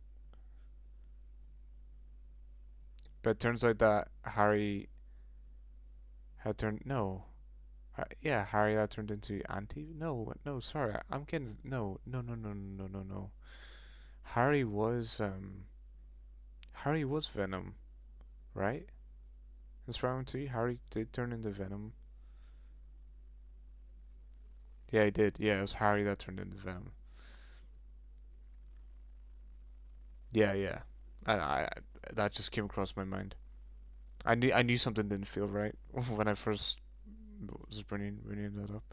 but it turns out that Harry had turned no. Yeah, Harry that turned into Auntie. No, no, sorry, I'm getting no, no, no, no, no, no, no, no. Harry was Harry was Venom, right? In Spider-Man 2, Harry did turn into Venom. Yeah, he did. Yeah, it was Harry that turned into Venom. Yeah, yeah. I that just came across my mind. I knew something didn't feel right when I first was bringing that up.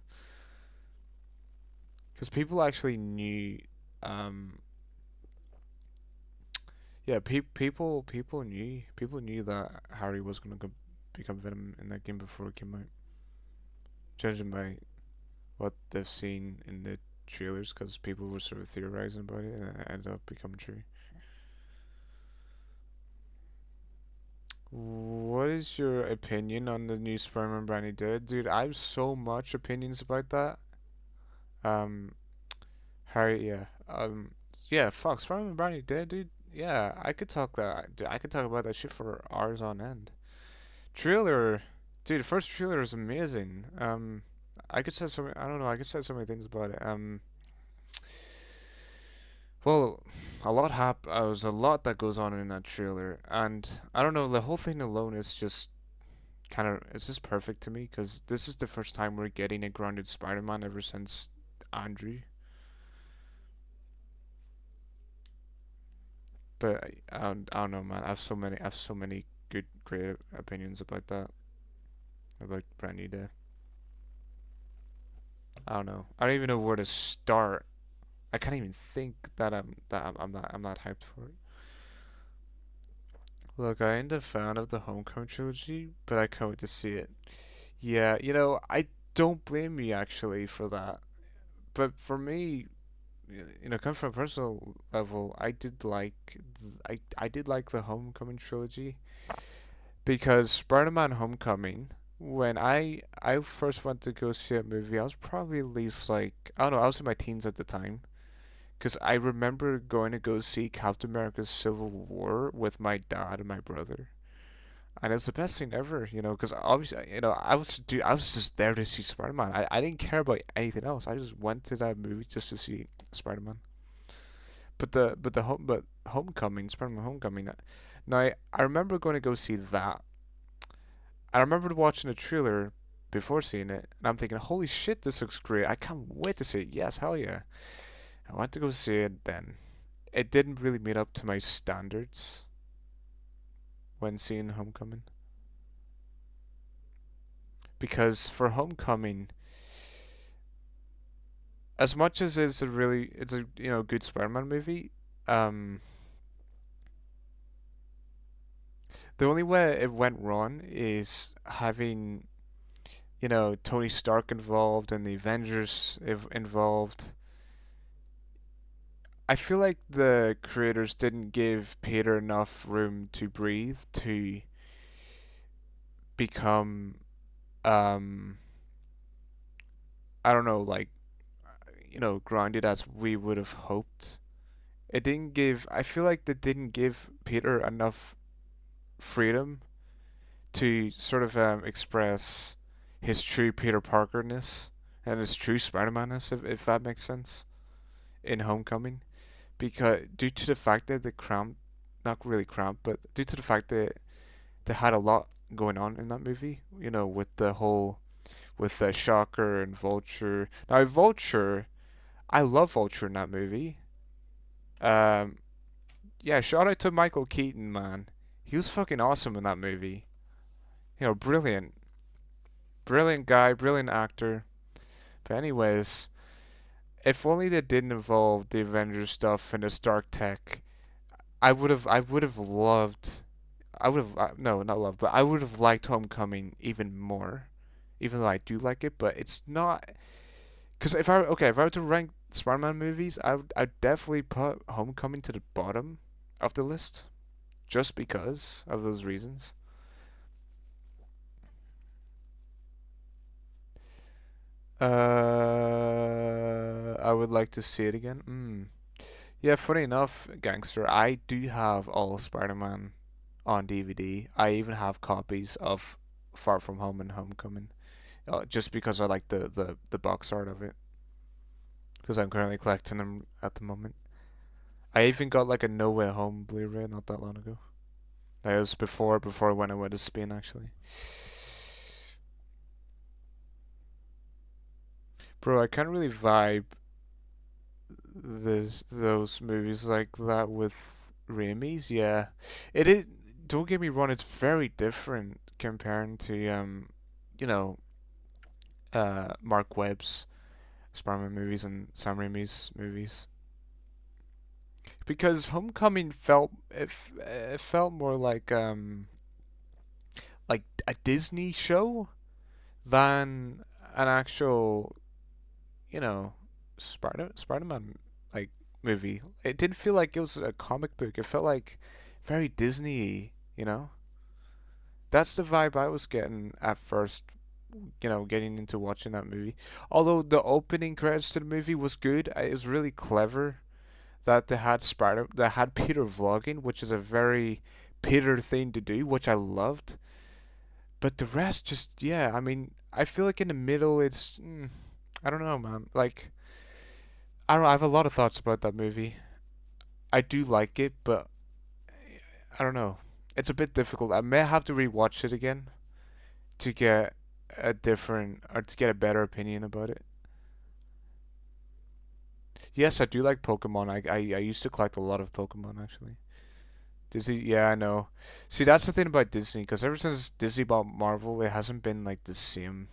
Because people actually knew, um, yeah, people knew that Harry was gonna become Venom in that game before it came out. Judging by what they've seen in the trailers, because people were sort of theorizing about it, and it ended up becoming true. What is your opinion on the new Spider-Man Brand Dead? Dude, I have so much opinions about that. Um, Harry, yeah. Yeah, fuck, Spider-Man Brand Dead, dude. Yeah, I could talk that. Dude, I could talk about that shit for hours on end. Trailer, dude, the first trailer is amazing. I could say so many, I don't know, I could say so many things about it. Well, there's a lot that goes on in that trailer, and I don't know, the whole thing alone is just it's just perfect to me because this is the first time we're getting a grounded Spider-Man ever since Andrew. But I don't know, man. I have so many good, great opinions about that, about Brand New Day. I don't know. I don't even know where to start. I can't even think that I'm not hyped for it. Look, I ain't a fan of the Homecoming trilogy, but I can't wait to see it. Yeah, I don't blame you actually for that. But for me, coming from a personal level, I did like the Homecoming trilogy because Spider-Man: Homecoming. When I first went to go see a movie, I was probably at least like I don't know, I was in my teens at the time. Because I remember going to go see Captain America's Civil War with my dad and my brother. And it was the best thing ever, because obviously, I was just there to see Spider-Man. I didn't care about anything else. I just went to that movie just to see Spider-Man. But Homecoming, Spider-Man Homecoming. Now I remember going to go see that. I remember watching the trailer before seeing it, and I'm thinking, holy shit, this looks great. I can't wait to see it. Yes, hell yeah. I went to go see it then. It didn't really meet up to my standards when seeing Homecoming. Because for Homecoming, as much as it's a good Spider-Man movie, um, the only way it went wrong is having Tony Stark involved and the Avengers involved. I feel like the creators didn't give Peter enough room to breathe to become um I don't know, like grounded as we would have hoped. I feel like they didn't give Peter enough freedom to sort of express his true Peter Parkerness and his true Spider-Man-ness, if that makes sense, in Homecoming. Because due to the fact that they cramped, not really cramped, but due to the fact that they had a lot going on in that movie, with the Shocker and Vulture. Now, Vulture, I love Vulture in that movie. Um, yeah, shout out to Michael Keaton, man. He was fucking awesome in that movie. Brilliant, brilliant guy, brilliant actor. But anyways, if only they didn't involve the Avengers stuff and the Stark Tech, I would have loved, I would have, no, not loved, but I would have liked Homecoming even more. Even though I do like it, but it's not. Because if I were to rank Spider-Man movies, I'd definitely put Homecoming to the bottom of the list, just because of those reasons. I would like to see it again. Yeah, funny enough, gangster, I do have all Spider-Man on DVD. I even have copies of Far From Home and Homecoming, just because I like the box art of it. Because I'm currently collecting them at the moment. I even got like a No Way Home Blu-ray not that long ago. That was before when I went to Spain actually. Bro, I can't really vibe those movies like that with Raimi's. Yeah, it is. Don't get me wrong, it's very different comparing to you know, Mark Webb's Spider-Man movies and Sam Raimi's movies. Because Homecoming it felt more like a Disney show than an actual, you know, Spider-Man like movie. It didn't feel like it was a comic book. It felt like very Disney, you know? That's the vibe I was getting at first, getting into watching that movie. Although the opening credits to the movie was good, it was really clever that they had Peter vlogging, which is a very Peter thing to do, which I loved. But the rest just, yeah, I mean, I feel like in the middle it's I don't know, man. Like I don't know, I have a lot of thoughts about that movie. I do like it, but I don't know. It's a bit difficult. I may have to rewatch it again to get to get a better opinion about it. Yes, I do like Pokemon. I used to collect a lot of Pokemon actually. Disney, yeah, I know. See, that's the thing about Disney, because ever since Disney bought Marvel, it hasn't been like the same.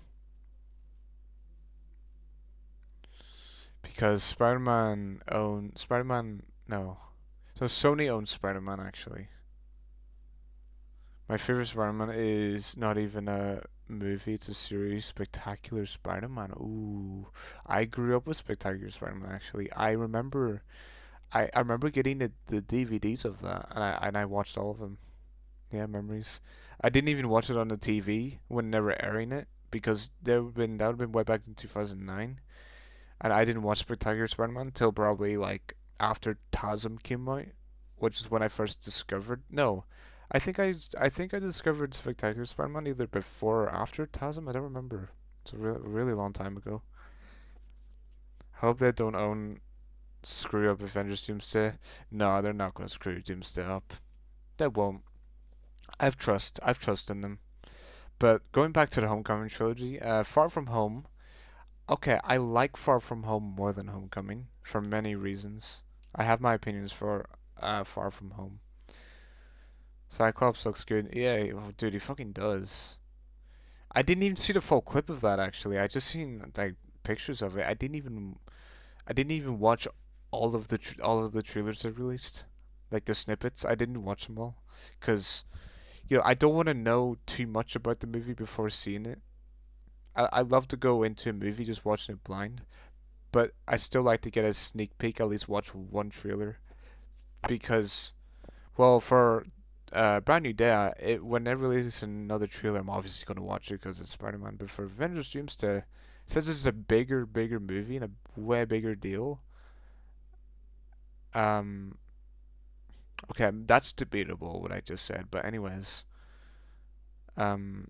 Because Spider-Man, no. So Sony owns Spider-Man actually. My favorite Spider-Man is not even a movie, it's a series, Spectacular Spider-Man. Ooh, I grew up with Spectacular Spider-Man actually. I remember getting the DVDs of that, and I watched all of them. Yeah, memories. I didn't even watch it on the TV when they were airing it because that would have been way back in 2009, and I didn't watch Spectacular Spider-Man until probably like after TASM came out, which is when I first discovered. No, I think I discovered Spectacular Spider-Man either before or after TASM. I don't remember. It's a really long time ago. Hope they don't own screw up Avengers Doomsday. No, they're not going to screw Doomsday up. They won't. I've trust in them. But going back to the Homecoming trilogy, Far From Home. Okay, I like Far From Home more than Homecoming for many reasons. I have my opinions for Far From Home. Cyclops looks good. Yeah, oh, dude, he fucking does. I didn't even see the full clip of that actually. I just seen like pictures of it. I didn't even watch all of the trailers they released, like the snippets. I didn't watch them all, cause I don't want to know too much about the movie before seeing it. I love to go into a movie just watching it blind, but I still like to get a sneak peek, at least watch one trailer because, well, for Brand New Day, when they release another trailer, I'm obviously gonna watch it because it's Spider-Man. But for Avengers Doomsday, since it's a bigger movie and a way bigger deal, um, okay, that's debatable what I just said. But anyways, um,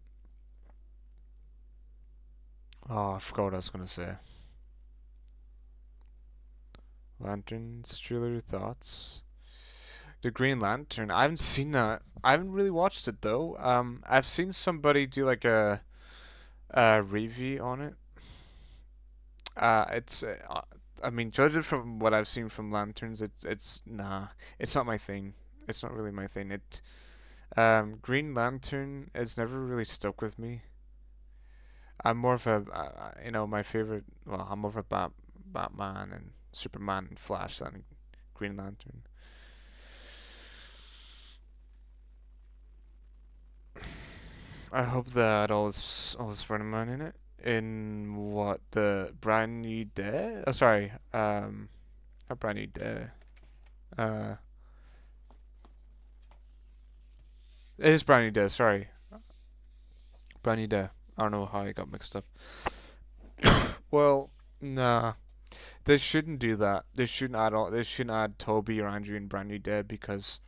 oh, I forgot what I was gonna say. Lanterns trailer thoughts. The Green Lantern. I haven't seen that. I haven't really watched it though. I've seen somebody do like a review on it. It's I mean, judging from what I've seen from Lanterns, it's nah, it's not my thing. It's not really my thing. Green Lantern has never really stuck with me. I'm more of a, my favorite. Well, I'm more of a Batman and Superman and Flash than Green Lantern. I hope that all is Spider-Man in it. In what, the brand new day? Oh, sorry. Not brand new day. Uh, it is brand new day. Sorry, brand new day. I don't know how I got mixed up. Well, nah. They shouldn't do that. They shouldn't add all. They shouldn't add Toby or Andrew in Brand New Day because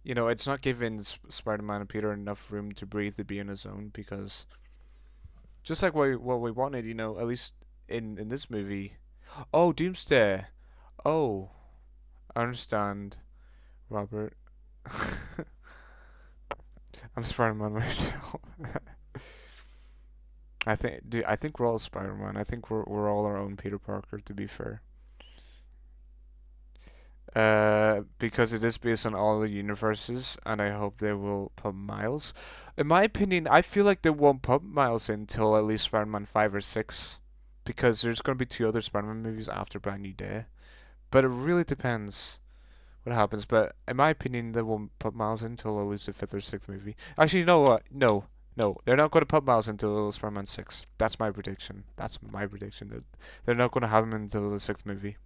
it's not giving Spider-Man and Peter enough room to breathe to be on his own. Because just like what we wanted, at least in this movie. Oh, Doomsday. Oh, I understand, Robert. I'm Spider-Man myself. I think we're all Spider-Man. I think we're all our own Peter Parker. To be fair. Because it is based on all the universes, and I hope they will put Miles. In my opinion, I feel like they won't put Miles in until at least Spider-Man 5 or 6, because there's going to be two other Spider-Man movies after Brand New Day. But it really depends what happens. But in my opinion, they won't put Miles in until at least the fifth or sixth movie. Actually, you know what? No, no, they're not going to put Miles until Spider-Man 6. That's my prediction. That's my prediction. They're not going to have him until the sixth movie.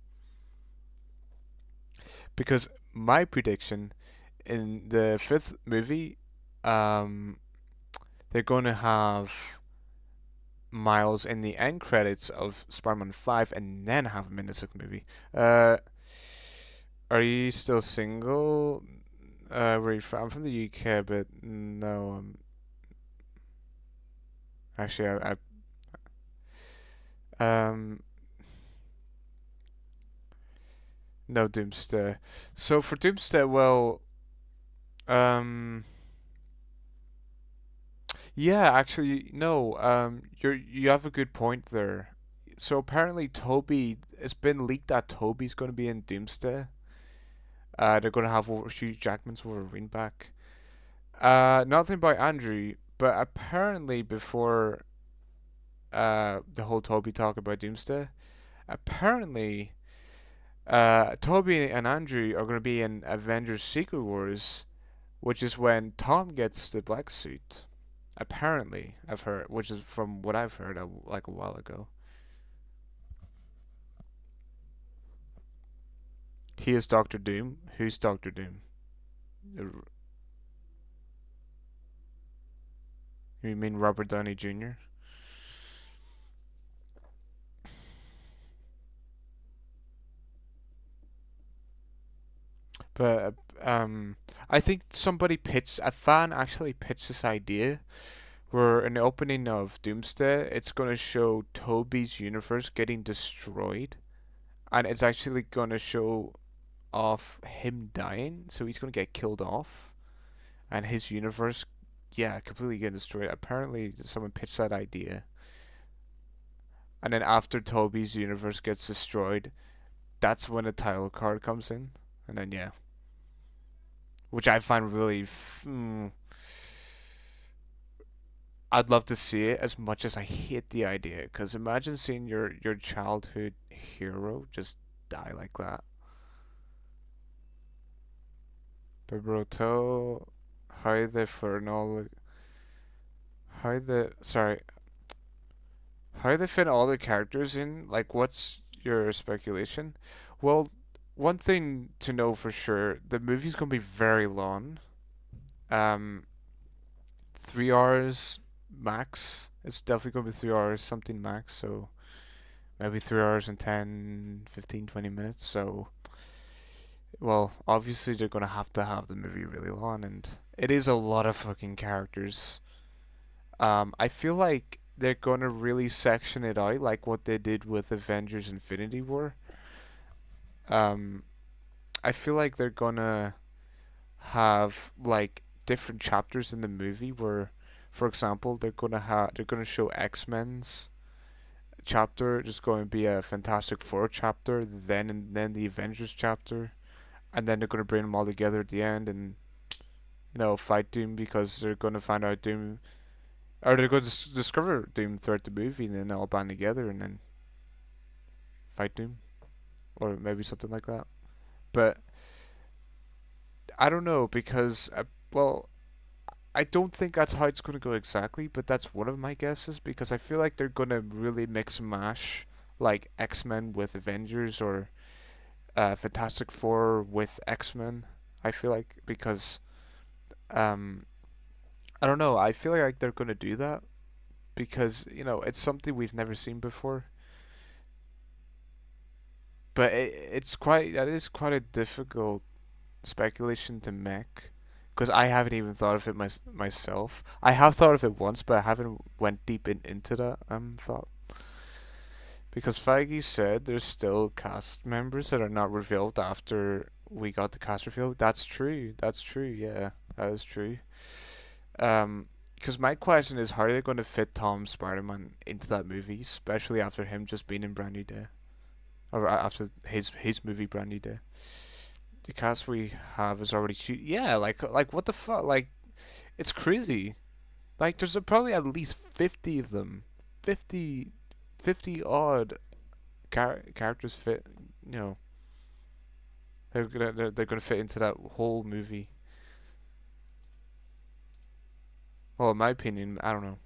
Because my prediction in the fifth movie, um, they're going to have Miles in the end credits of Spider-Man 5 and then have him in the sixth movie. Are you still single? Where are you from? I'm from the UK, but no, actually, um, no Doomsday. So for Doomsday, well, um, yeah, actually, no. You have a good point there. So apparently, Toby, it's been leaked that Toby's going to be in Doomsday. They're going to have Hugh Jackman's Wolverine back. Nothing about Andrew, but apparently before the whole Toby talk about Doomsday, apparently Toby and Andrew are going to be in Avengers Secret Wars, which is when Tom gets the black suit. Apparently, I've heard, which is from what I've heard like a while ago. He is Doctor Doom. Who's Doctor Doom? You mean Robert Downey Jr.? But I think a fan actually pitched this idea where in the opening of Doomsday, it's gonna show Toby's universe getting destroyed, and it's actually gonna show off him dying, so he's gonna get killed off, and his universe, yeah, completely get destroyed. Apparently, someone pitched that idea, and then after Toby's universe gets destroyed, that's when the title card comes in, and then yeah, which I find really. I'd love to see it as much as I hate the idea. Cause imagine seeing your childhood hero just die like that. But bro, tell how the Fernal, how the sorry, how they fit all the characters in. Like, what's your speculation? Well, one thing to know for sure, the movie's gonna be very long. Um, 3 hours max. It's definitely gonna be 3 hours something max. So maybe 3 hours and 10, 15, 20 minutes. So, well, obviously they're gonna have to have the movie really long, and it is a lot of fucking characters. I feel like they're gonna really section it out, like what they did with Avengers: Infinity War. Um, I feel like they're gonna have like different chapters in the movie where, for example, they're gonna show X Men's chapter just going to be a Fantastic Four chapter, then and then the Avengers chapter, and then they're going to bring them all together at the end and fight Doom because they're going to find out Doom, or they're going to discover Doom throughout the movie, and then they'll band together and then fight Doom, or maybe something like that. But I don't know because well, I don't think that's how it's going to go exactly, but that's one of my guesses because I feel like they're going to really mix and mash like X-Men with Avengers or Fantastic Four with X-Men. I feel like because um I don't know, I feel like they're going to do that because it's something we've never seen before. But that is quite a difficult speculation to make because I haven't even thought of it myself. I have thought of it once, but I haven't went deep into that thought because Feige said there's still cast members that are not revealed after we got the cast reveal. That's true. That's true. Yeah, that is true. Because my question is, how are they going to fit Tom Spider-Man into that movie, especially after him just being in Brand New Day, or after his movie Brand New Day? The cast we have is already shoot. Yeah, like what the fuck? Like it's crazy. Like there's probably at least 50 of them, 50, 50 odd characters fit. You know, they're gonna fit into that whole movie. Well, in my opinion, I don't know.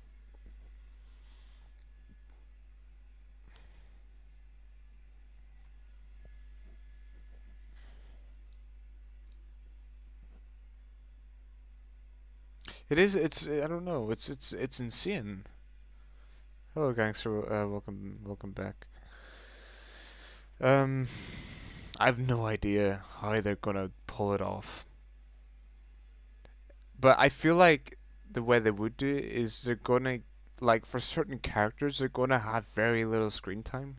It is. It's. I don't know. It's insane. Hello, gangster. Welcome back. Um, I have no idea how they're gonna pull it off, but I feel like the way they would do it is they're gonna like for certain characters they're gonna have very little screen time,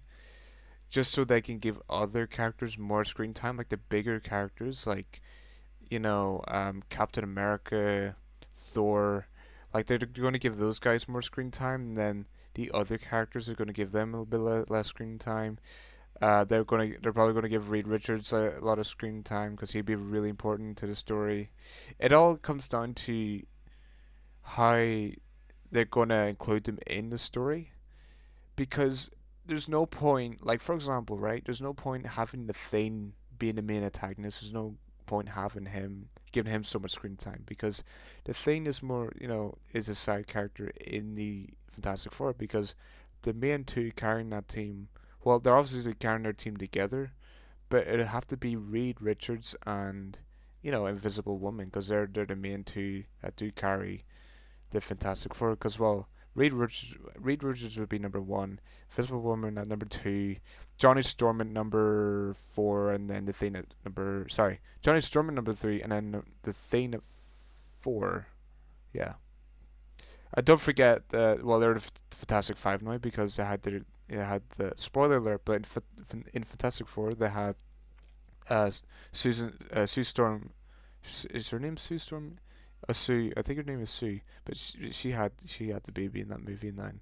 just so they can give other characters more screen time, like the bigger characters, like Captain America, Thor, like they're going to give those guys more screen time, and then the other characters are going to give them a little bit less screen time. They're probably going to give Reed Richards a lot of screen time because he'd be really important to the story. It all comes down to how they're going to include them in the story because there's no point, like for example, right? There's no point having the Thing being the main antagonist. There's no point having him giving him so much screen time because the Thing is more, is a side character in the Fantastic Four because the main two carrying that team, well, they're obviously carrying their team together, but it'd have to be Reed Richards and Invisible Woman because they're the main two that do carry the Fantastic Four because well, Reed Richards would be number one, Invisible Woman at number two, Johnny Storm at number four, and then the Thing at Johnny Storm at number three, and then the Thing at four. Yeah, don't forget that. Well, they're the Fantastic Five now because they had the spoiler alert, but in Fantastic Four they had uh Sue Storm. Is her name Sue Storm? Sue, I think her name is Sue, but she had the baby in that movie, and then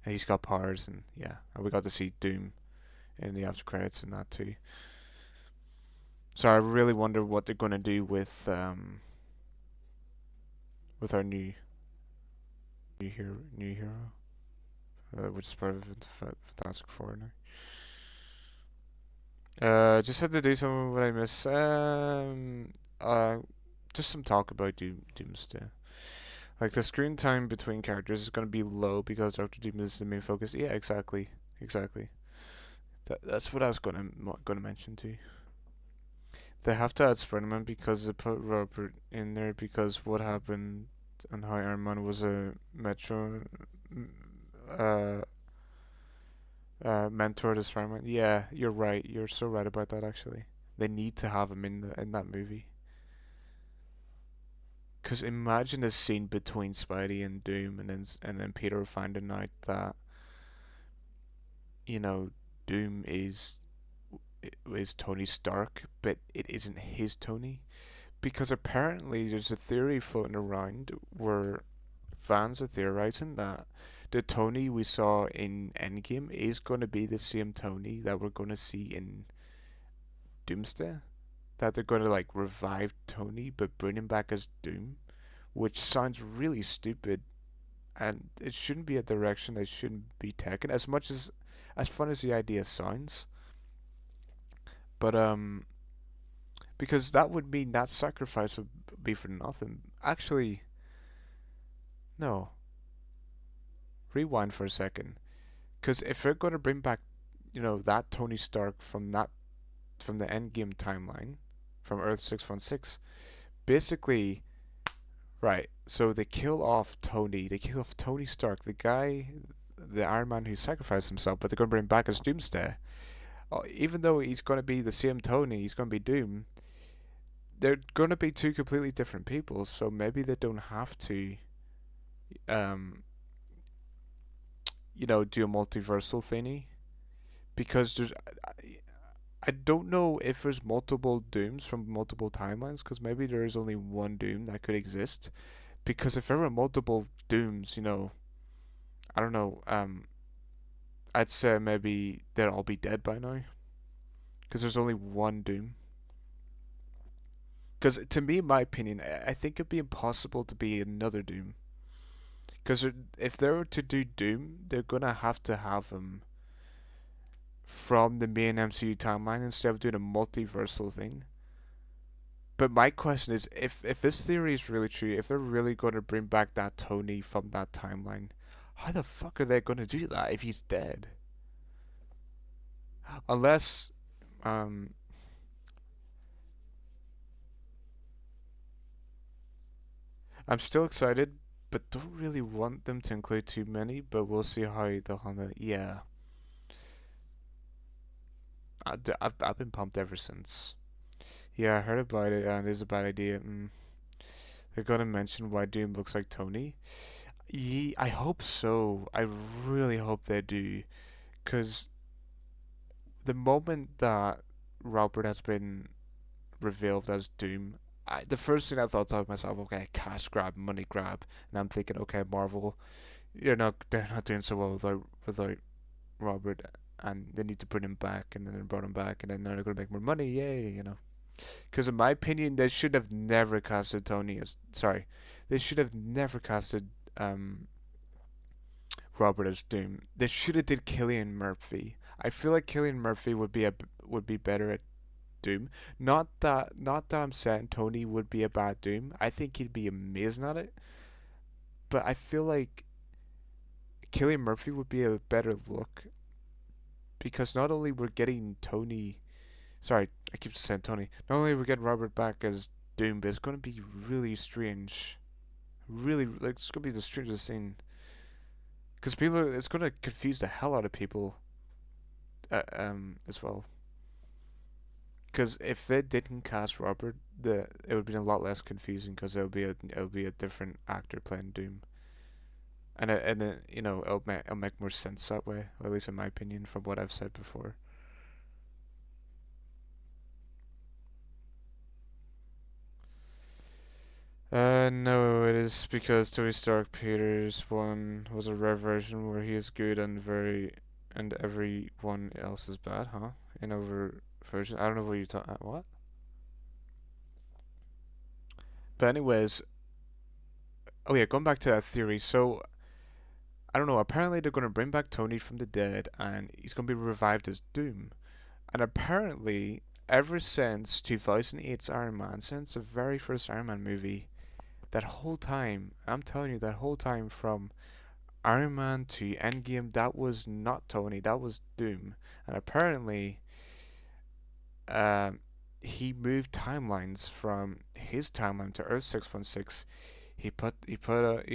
and he's got powers, and yeah, and we got to see Doom in the after credits and that too. So I really wonder what they're gonna do with our new hero, which is part of Fantastic Four now. Just had to do some what I miss. Just some talk about Doomsday. Like the screen time between characters is going to be low because Doctor Doom is the main focus. Yeah, exactly, exactly. That's what I was going to mention too. They have to add Spider-Man because they put Robert in there because what happened and how Iron Man was a Metro uh, mentor to Spider-Man. Yeah, you're right. You're so right about that. Actually, they need to have him in that movie. Cause imagine a scene between Spidey and Doom, and then Peter finding out that you know Doom is Tony Stark, but it isn't his Tony. Because apparently there's a theory floating around where fans are theorizing that the Tony we saw in Endgame is going to be the same Tony that we're going to see in Doomsday. That they're going to like revive Tony but bring him back as Doom, which sounds really stupid, and it shouldn't be a direction that shouldn't be taken. As fun as the idea sounds, but because that would mean that sacrifice would be for nothing. Actually, no. Rewind for a second. Because if they're going to bring back, that Tony Stark from the Endgame timeline, from Earth 616, basically, right? So they kill off Tony. They kill off Tony Stark, the guy, the Iron Man who sacrificed himself, but they're going to bring back as Doomsday. Even though he's going to be the same Tony, he's going to be Doom. They're going to be two completely different people, so maybe they don't have to, um, do a multiversal thingy because I don't know if there's multiple Dooms from multiple timelines because maybe there is only one Doom that could exist. Because if there were multiple Dooms, I don't know. I'd say maybe they'd all be dead by now because there's only one Doom. Because to me, in my opinion, I think it'd be impossible to be another Doom. Because if they were to do Doom, they're gonna have to have him from the main MCU timeline instead of doing a multiversal thing. But my question is, if this theory is really true, if they're really going to bring back that Tony from that timeline, how the fuck are they going to do that if he's dead? Unless, um, I'm still excited, but don't really want them to include too many. But we'll see how they'll handle it. Yeah, I've been pumped ever since. Yeah, I heard about it, and it is a bad idea. They're gonna mention why Doom looks like Tony. Yeah, I hope so. I really hope they do, cause the moment that Robert has been revealed as Doom, the first thing I thought to myself, okay, cash grab, money grab, and I'm thinking, okay, Marvel, they're not doing so well without Robert, and they need to bring him back, and then they brought him back, and then they're gonna make more money, yay. Because in my opinion, they should have never casted Tony as sorry, they should have never casted Robert as Doom. They should have did Killian Murphy. I feel like Killian Murphy would be better at Doom. Not that I'm saying Tony would be a bad Doom. I think he'd be amazing at it. But I feel like Killian Murphy would be a better look because not only we're getting Tony, sorry, I keep saying Tony. Not only we're getting Robert back as Doom, but it's going to be really strange. Really, like it's going to be the strangest thing. Because it's going to confuse the hell out of people, as well. Because if they didn't cast Robert, it would be a lot less confusing because it'll be a different actor playing Doom, and it'll make more sense that way. At least in my opinion, from what I've said before. No, it is because Tony Stark Peter's one was a rare version where he is good and everyone else is bad, huh? In over version, I don't know what you're talking. What? But anyways, oh yeah, going back to that theory. So I don't know. Apparently they're gonna bring back Tony from the dead, and he's gonna be revived as Doom. And apparently, ever since 2008's Iron Man, since the very first Iron Man movie, that whole time, I'm telling you, that whole time from Iron Man to Endgame, that was not Tony, that was Doom. And apparently, um, he moved timelines from his timeline to Earth 616. He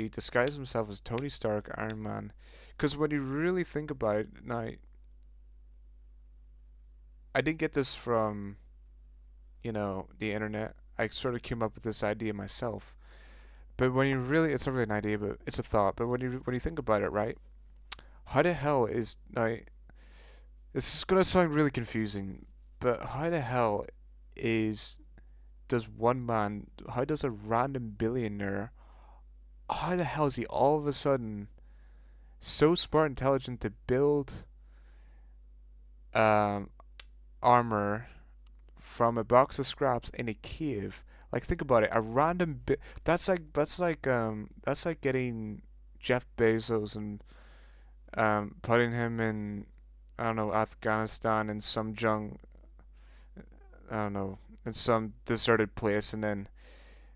disguised himself as Tony Stark, Iron Man. Because when you really think about it, now I didn't get this from the internet. I sort of came up with this idea myself. But when you really, it's not really an idea, but it's a thought. But when you think about it, right? How the hell is now? This is gonna sound really confusing, but how the hell is does one man? How does a random billionaire? How the hell is he all of a sudden so smart, intelligent to build um, armor from a box of scraps in a cave. Like think about it, a random bit. That's like getting Jeff Bezos and putting him in, I don't know, Afghanistan in some I don't know, in some deserted place, and then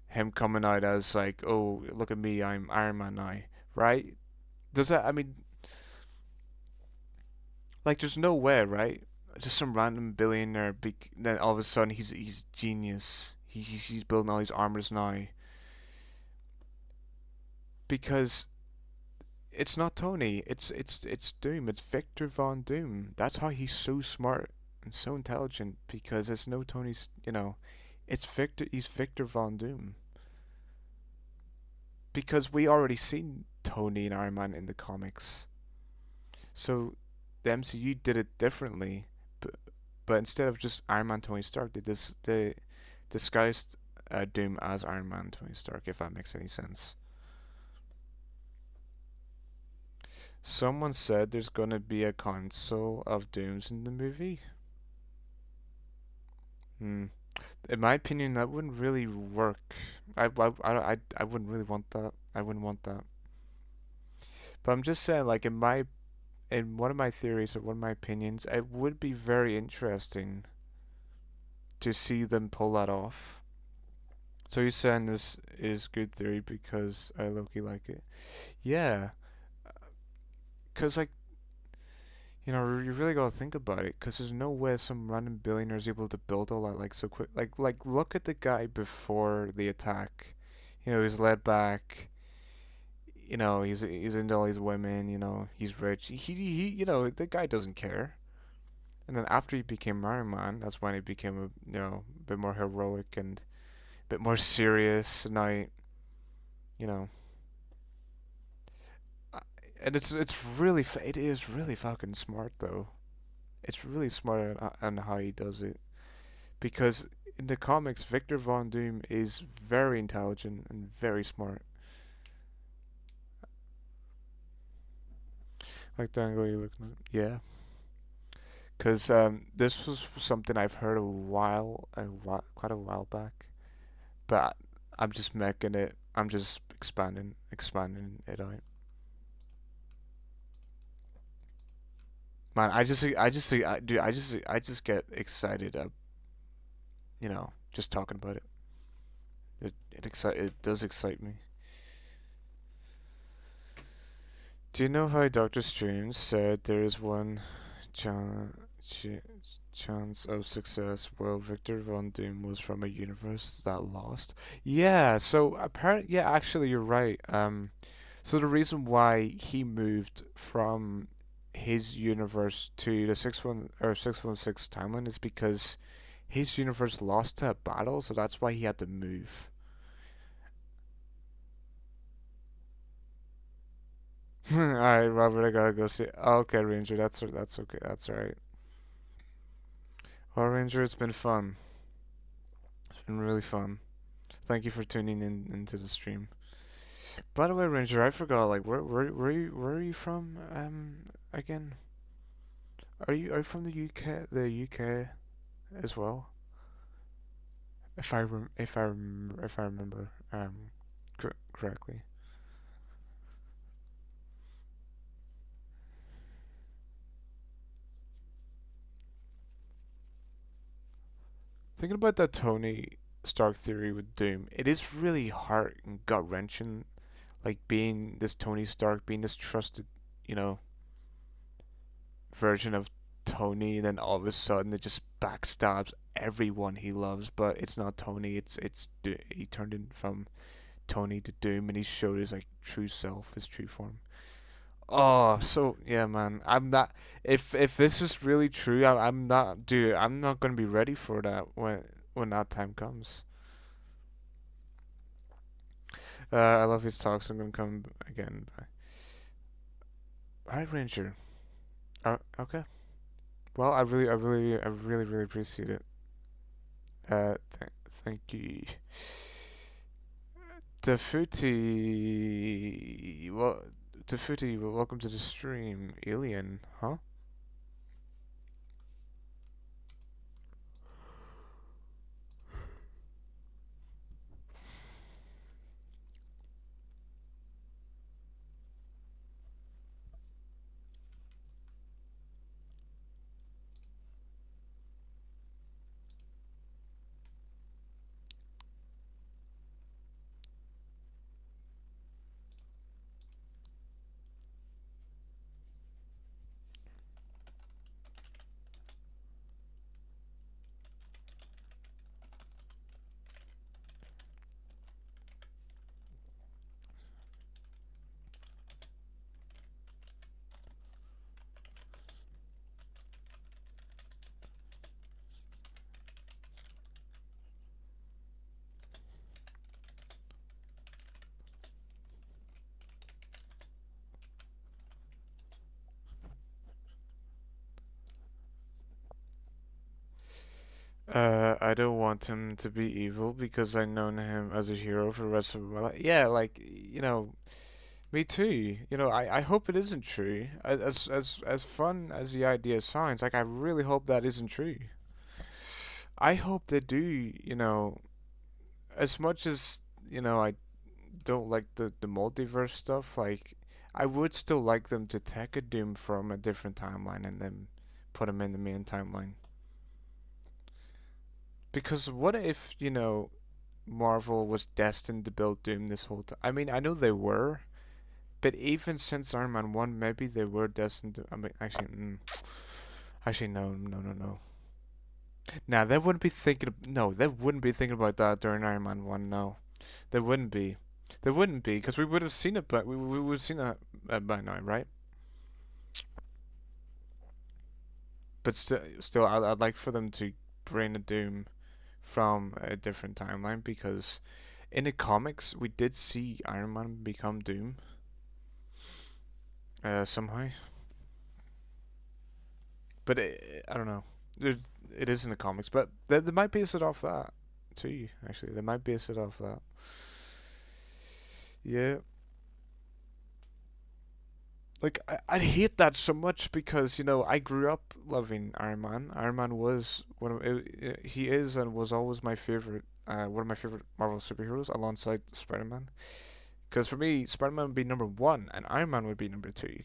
him coming out as like, oh, look at me, I'm Iron Man now, right? Does that? I mean, like, there's no way, right? Just some random billionaire, then all of a sudden he's genius. He's building all these armors now because it's not Tony. It's Doom. It's Victor Von Doom. That's how he's so smart and so intelligent because it's no Tony's. It's Victor. He's Victor Von Doom because we already seen Tony and Iron Man in the comics. So the MCU did it differently, but instead of just Iron Man Tony Stark, they disguised Doom as Iron Man Tony Stark. If that makes any sense. Someone said there's gonna be a Council of Dooms in the movie. Hmm. In my opinion, that wouldn't really work. I wouldn't really want that. I wouldn't want that. But I'm just saying, like in one of my theories or one of my opinions, it would be very interesting to see them pull that off. So you're saying this is good theory because I low-key like it? Yeah, cause like you really gotta think about it. Cause there's no way some random billionaire is able to build all that like so quick. Look at the guy before the attack. He's laid back. He's into all these women. He's rich. The guy doesn't care. And then after he became Iron Man, that's when he became a bit more heroic and a bit more serious. And you know, and it is really fucking smart though. It's really smart on how he does it because in the comics, Victor Von Doom is very intelligent and very smart. Like the angle you're looking at, yeah. Because this was something I've heard quite a while back, but I'm just making it. I'm just expanding it out. Man, dude, I just get excited. Just talking about it. It does excite me. Do you know how Doctor Strange said there is one chan ch chance of success while Victor Von Doom was from a universe that lost? Yeah, so apparently, yeah, actually, you're right. So the reason why he moved from his universe to the 616 timeline is because his universe lost to a battle, so that's why he had to move. All right, Robert, I gotta go see. Oh, okay, Ranger, that's okay. That's all right. Well, Ranger, it's been fun. It's been really fun. Thank you for tuning in into the stream. By the way, Ranger, I forgot. Like, where are you from? Again, are you from the UK? The UK as well? If I remember correctly. Thinking about that Tony Stark theory with Doom, it is really heart and gut wrenching. Like being this Tony Stark, being this trusted, you know, version of Tony, and then all of a sudden it just backstabs everyone he loves. But it's not Tony. He turned in from Tony to Doom, and he showed his like true self, his true form. Oh, so yeah, man. I'm not. If this is really true, I'm not, dude. I'm not gonna be ready for that when that time comes. I love his talks. I'm gonna come again. All right, Ranger. Okay. Well, really appreciate it. Thank you. The Futi. Well, Tafuti, welcome to the stream. Alien, huh? I don't want him to be evil because I've known him as a hero for the rest of my life. Yeah, like, me too. I hope it isn't true. As fun as the idea sounds, like I really hope that isn't true. I hope they do, as much as, I don't like the multiverse stuff, like I would still like them to take a Doom from a different timeline and then put him in the main timeline. Because what if, Marvel was destined to build Doom this whole time? I mean, I know they were, but even since Iron Man 1, maybe they were destined to. I mean, actually, no, no, no, no. Nah, they wouldn't be thinking. No, they wouldn't be thinking about that during Iron Man 1. No, they wouldn't be. They wouldn't be, because we would have seen it, but we would have seen it by now, right? But still, I'd like for them to bring a Doom from a different timeline because in the comics we did see Iron Man become Doom somehow, but I don't know. It is in the comics, but they might base it off that too. Actually, they might base it off that. Yeah, like I hate that so much because I grew up loving Iron Man. Iron Man was he is and was always my favorite. One of my favorite Marvel superheroes alongside Spider-Man. Because for me, Spider-Man would be number one, and Iron Man would be number two.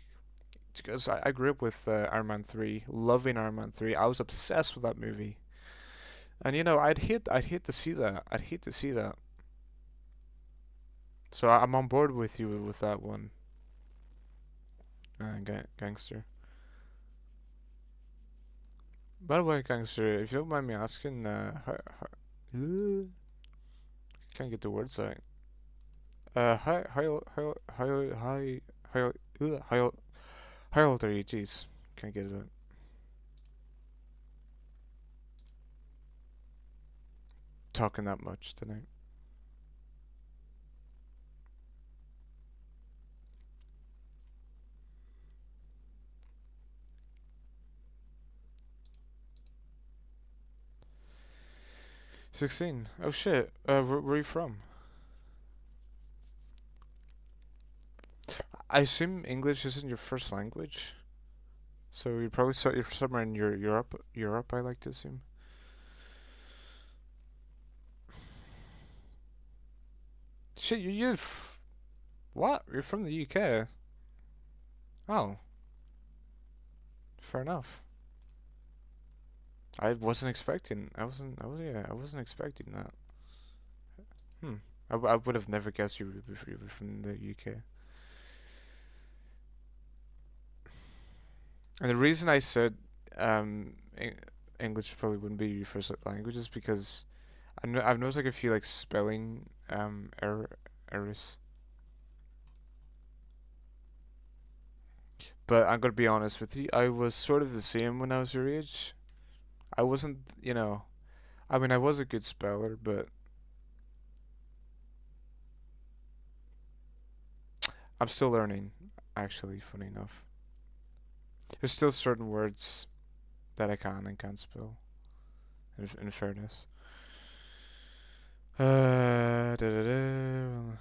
Because I grew up with Iron Man 3, loving Iron Man 3. I was obsessed with that movie. And I'd hate to see that. I'd hate to see that. So I'm on board with you with that one, gangster. By the way, gangster, if you don't mind me asking, can't get the words out. How old are you? Jeez, can't get it out. Talking that much tonight. 16. Oh shit. Where are you from? I assume English isn't your first language, so you're somewhere in Europe. Europe, I like to assume. Shit, what? You're from the UK? Oh, fair enough. I wasn't expecting. I wasn't. I was. Yeah, I wasn't expecting that. Hmm. I would have never guessed you were from the UK. And the reason I said um, English probably wouldn't be your first language is because I've noticed like a few like spelling errors. But I'm gonna be honest with you, I was sort of the same when I was your age. I wasn't, I mean, I was a good speller, but I'm still learning, actually, funny enough. There's still certain words that I can and can't spell, in fairness. Da, da, da.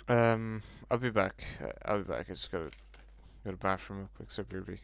Um, I'll be back. I'll be back. I just gotta go to the bathroom real quick. So BRB.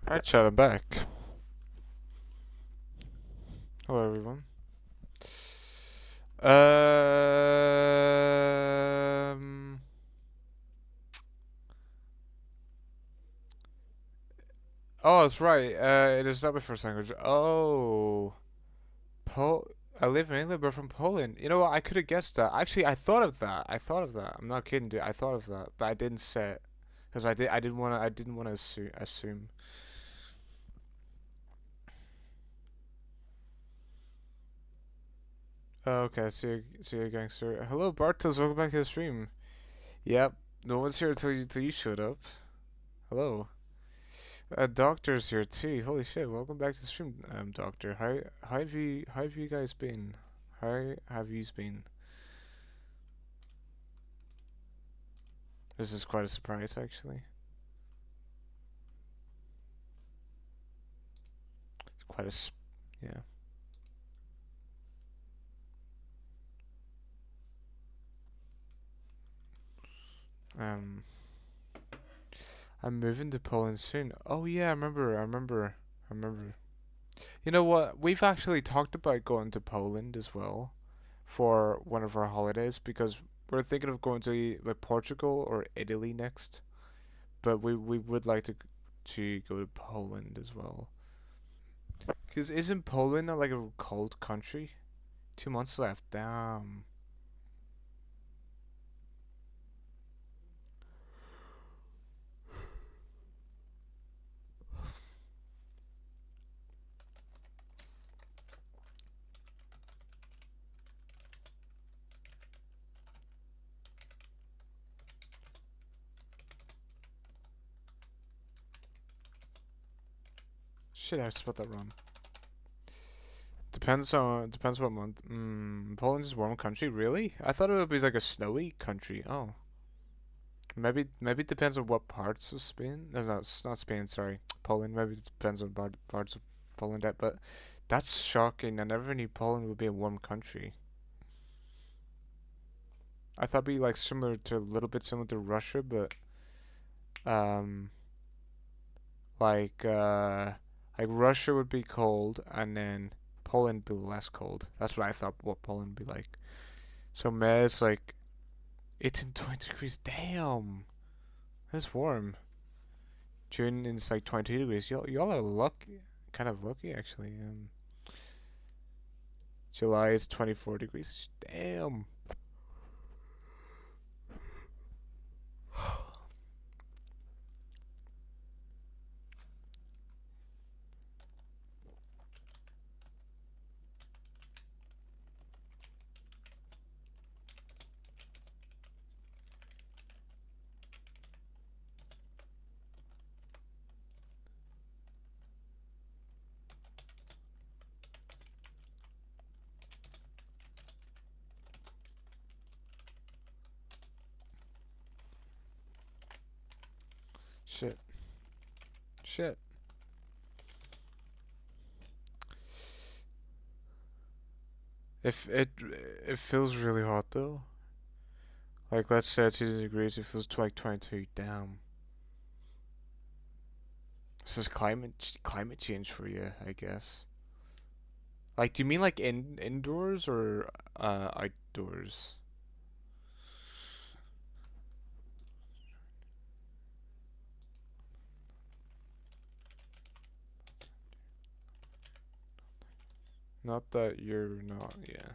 Alright, chat, I'm back. Hello, everyone. Um. Oh, that's right. It is not my first language. Oh, I live in England, but from Poland. You know what? I could have guessed that. Actually, I thought of that. I thought of that. I'm not kidding, dude. I thought of that, but I didn't say it because I didn't want to. I didn't want to assume. Oh, okay. See you, gangster. Hello, Bartos. Welcome back to the stream. Yep. No one's here till you showed up. Hello. Doctor's here too. Holy shit! Welcome back to the stream, Doctor. How have you guys been? How have you been? This is quite a surprise, actually. It's quite yeah. Um, I'm moving to Poland soon. Oh yeah, I remember. You know what? We've actually talked about going to Poland as well for one of our holidays because we're thinking of going to like Portugal or Italy next. But we would like to go to Poland as well. Because isn't Poland like a cold country? 2 months left. Damn. Shit, I spelled that wrong. Depends what month. Poland is a warm country, really? I thought it would be like a snowy country. Oh, maybe it depends on what parts of Spain. No, it's not Spain. Sorry, Poland. Maybe it depends on parts of Poland. But that's shocking. I never knew Poland would be a warm country. I thought it'd be like similar to a little bit similar to Russia, but um, like uh, like Russia would be cold, and then Poland would be less cold. That's what I thought. What Poland would be like. So May is like 18, 20 degrees. Damn, that's warm. June is like 22 degrees. Y'all are lucky, kind of lucky actually. July is 24 degrees. Damn. Shit. Shit. If it feels really hot though. Like let's say it's 80 degrees, it feels to like 22. Damn. This is climate change for you, I guess. Like, do you mean like indoors or outdoors? Not that you're not, yeah.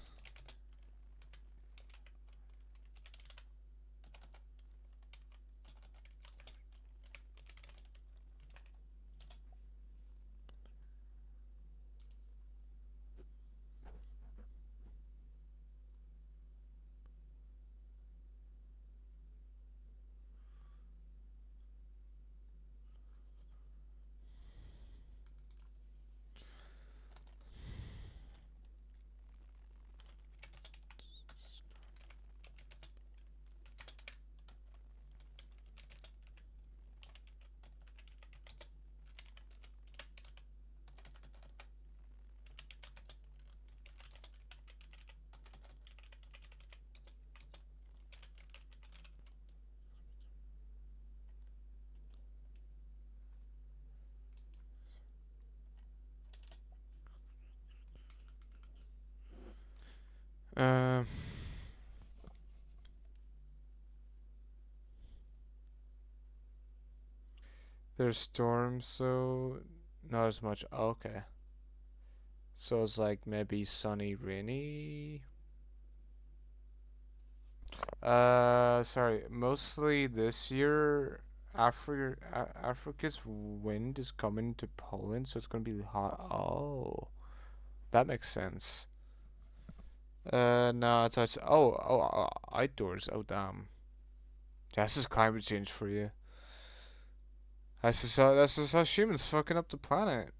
Um, there's storms, so not as much. Okay. So it's like maybe sunny, rainy. Sorry. Mostly this year, Africa's wind is coming to Poland, so it's gonna be hot. Oh, that makes sense. No, it's outdoors. Oh, damn. Yeah, this is climate change for you. That's just how humans fucking up the planet.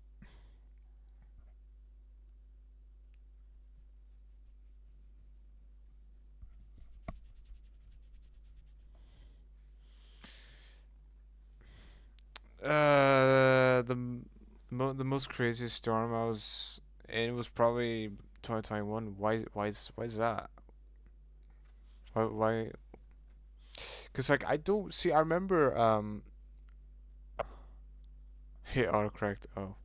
The most craziest storm I was in was probably 2021. Why is that? Why? Cause like I don't see. I remember hit autocorrect. Oh,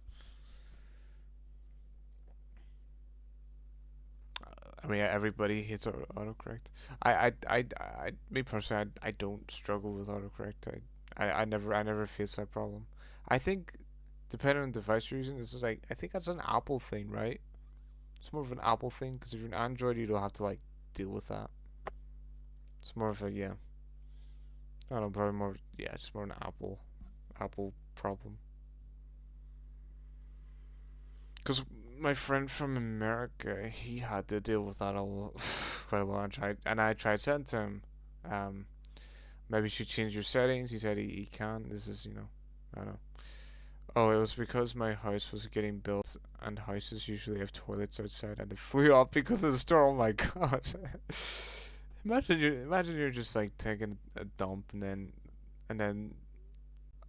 I mean everybody hits autocorrect. Me personally, I don't struggle with autocorrect. I never face that problem. I think depending on the device you're using, this is like I think that's an Apple thing, right? It's more of an Apple thing because if you're an Android, you don't have to like deal with that. It's more of a yeah. I don't know, probably more yeah. It's more an Apple problem. Because my friend from America, he had to deal with that quite a lot. I tried saying to him, um, maybe you should change your settings. He said he can. This is I don't know. Oh, it was because my house was getting built, and houses usually have toilets outside, and it flew up because of the storm. Oh my god! Imagine you're just like taking a dump, and then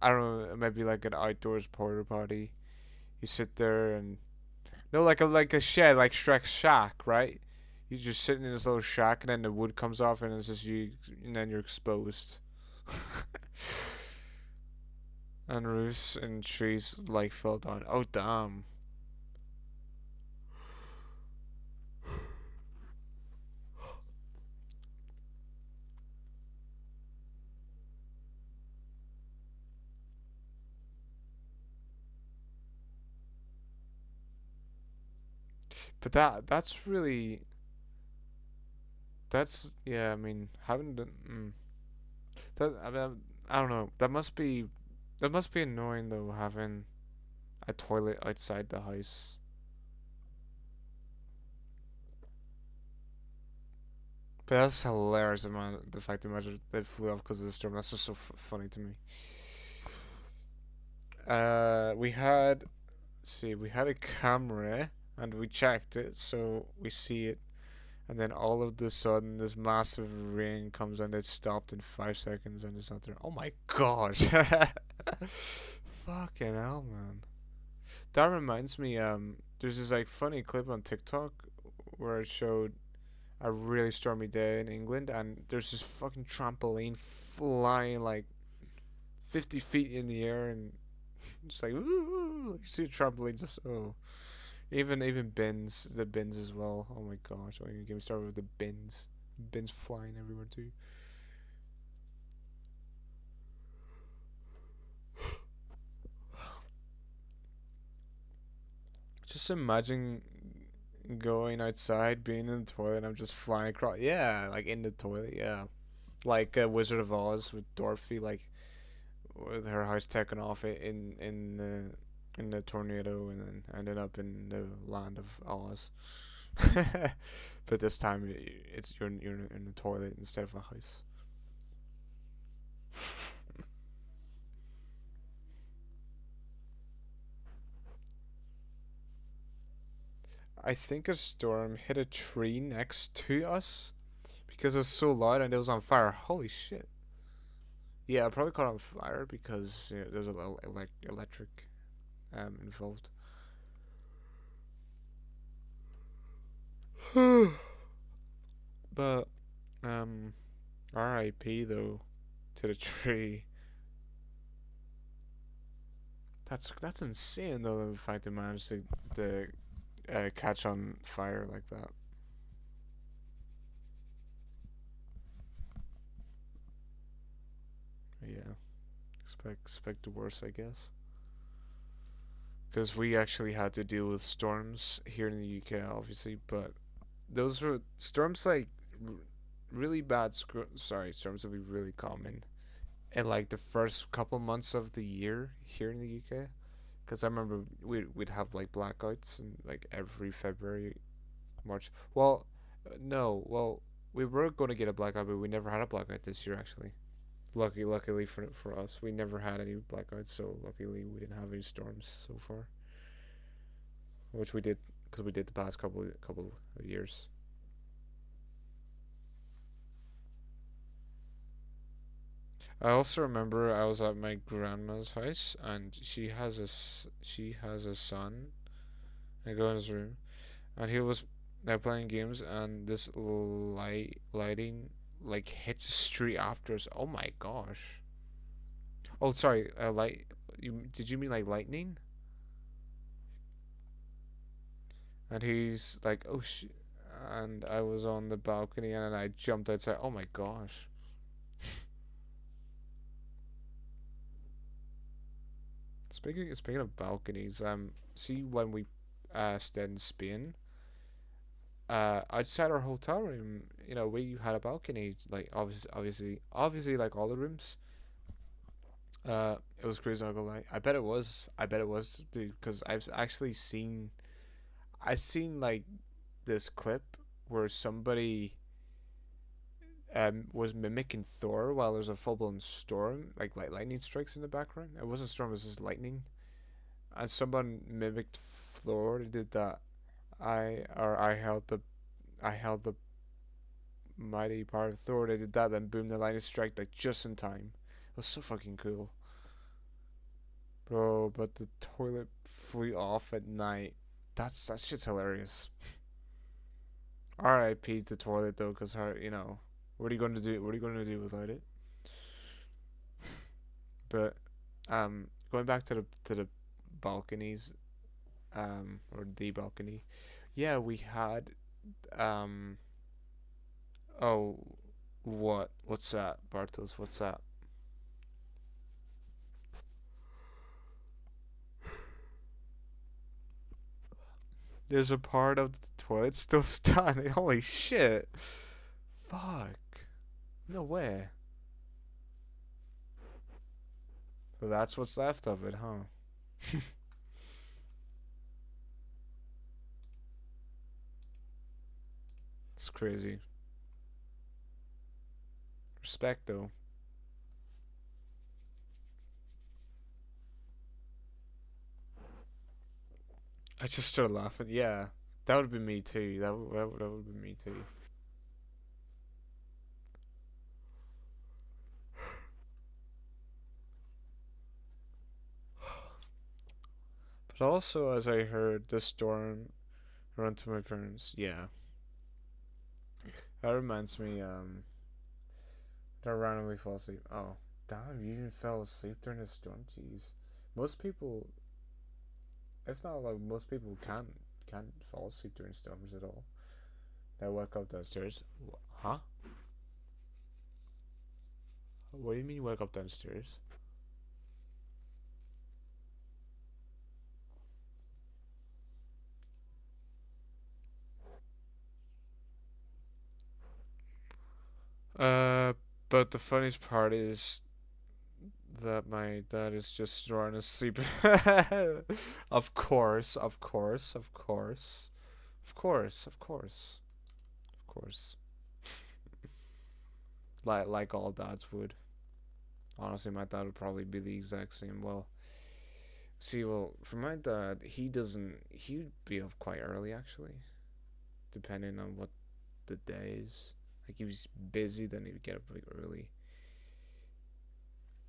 I don't know, maybe like an outdoors porta potty. You sit there and no, like a shed, like Shrek's shack, right? You're just sitting in this little shack, and then the wood comes off, and it's just you, and then you're exposed. And roofs and trees like fell down. Oh damn! But that's really that's yeah. I mean, having the that I don't know. That must be annoying though, having a toilet outside the house. But that's hilarious, man. The fact that imagine they flew off because of the storm. That's just so funny to me. We had a camera and we checked it, so we see it, and then all of the sudden this massive rain comes and it stopped in 5 seconds and it's not there. Oh my gosh! Fucking hell, man. That reminds me, there's this like funny clip on TikTok where it showed a really stormy day in England, and there's this fucking trampoline flying like 50 feet in the air, and just like ooh, you see a trampoline just even the bins as well. Oh my gosh! Don't even get me started with the bins flying everywhere too. Just imagine going outside, being in the toilet, and I'm just flying across. Yeah, like in the toilet. Yeah, like Wizard of Oz with Dorothy, like with her house taken off in the tornado, and then ended up in the land of Oz. But this time it's you're in the toilet instead of a house. I think a storm hit a tree next to us because it was so loud and it was on fire. Holy shit! Yeah, I probably caught on fire because there's a little electric involved. But um, R.I.P. though to the tree. That's insane though. The fact they managed to catch on fire like that. Yeah, expect the worst, I guess. Because we actually had to deal with storms here in the UK, obviously, but those were storms like really bad. Storms would be really common in like the first couple months of the year here in the UK. Because I remember we'd have like blackouts and like every February, March. Well, no, well we were going to get a blackout, but we never had a blackout this year actually. Luckily for us, we never had any blackouts, so luckily we didn't have any storms so far, which we did because we did the past couple of years. I also remember I was at my grandma's house and she has a son. I go in his room and he was now playing games and this lighting like hits the street after us. Oh my gosh. Oh sorry, light. You did you mean like lightning? And he's like, oh and I was on the balcony and I jumped outside. Oh my gosh. Speaking of balconies, see when we stayed in Spain, outside our hotel room, we had a balcony, like obviously, like all the rooms. It was crazy. Not gonna lie. I bet it was. I bet it was, dude. Because I seen like this clip where somebody was mimicking Thor while there's a full blown storm, like lightning strikes in the background. It wasn't a storm. It was just lightning, and someone mimicked Thor. They did that. I held the mighty power of Thor. They did that, then boom, the lightning strike like just in time. It was so fucking cool, bro. But the toilet flew off at night. That shit's hilarious. R.I.P. to toilet though, cause what are you going to do? What are you going to do without it? But going back to the balconies, or the balcony, yeah, we had um. Oh, what? What's that, Bartos? What's that? There's a part of the toilet still standing. Holy shit! Fuck. No way. So that's what's left of it, huh? It's crazy. Respect though. I just started laughing. Yeah, that would be me too. That would be me too. But also, as I heard, the storm run to my parents. Yeah, that reminds me. That randomly fall asleep. Oh, damn! You even fell asleep during the storm. Jeez. Most people, if not like most people, can't fall asleep during storms at all. They wake up downstairs. Huh? What do you mean you wake up downstairs? Uh, but the funniest part is that my dad is just snoring asleep. Of course, of course, of course, of course, of course, of course. Like all dads would. Honestly, my dad would probably be the exact same. Well, see, well, for my dad, he doesn't. He'd be up quite early actually, depending on what the day is. Like he was busy, then he'd get up like early.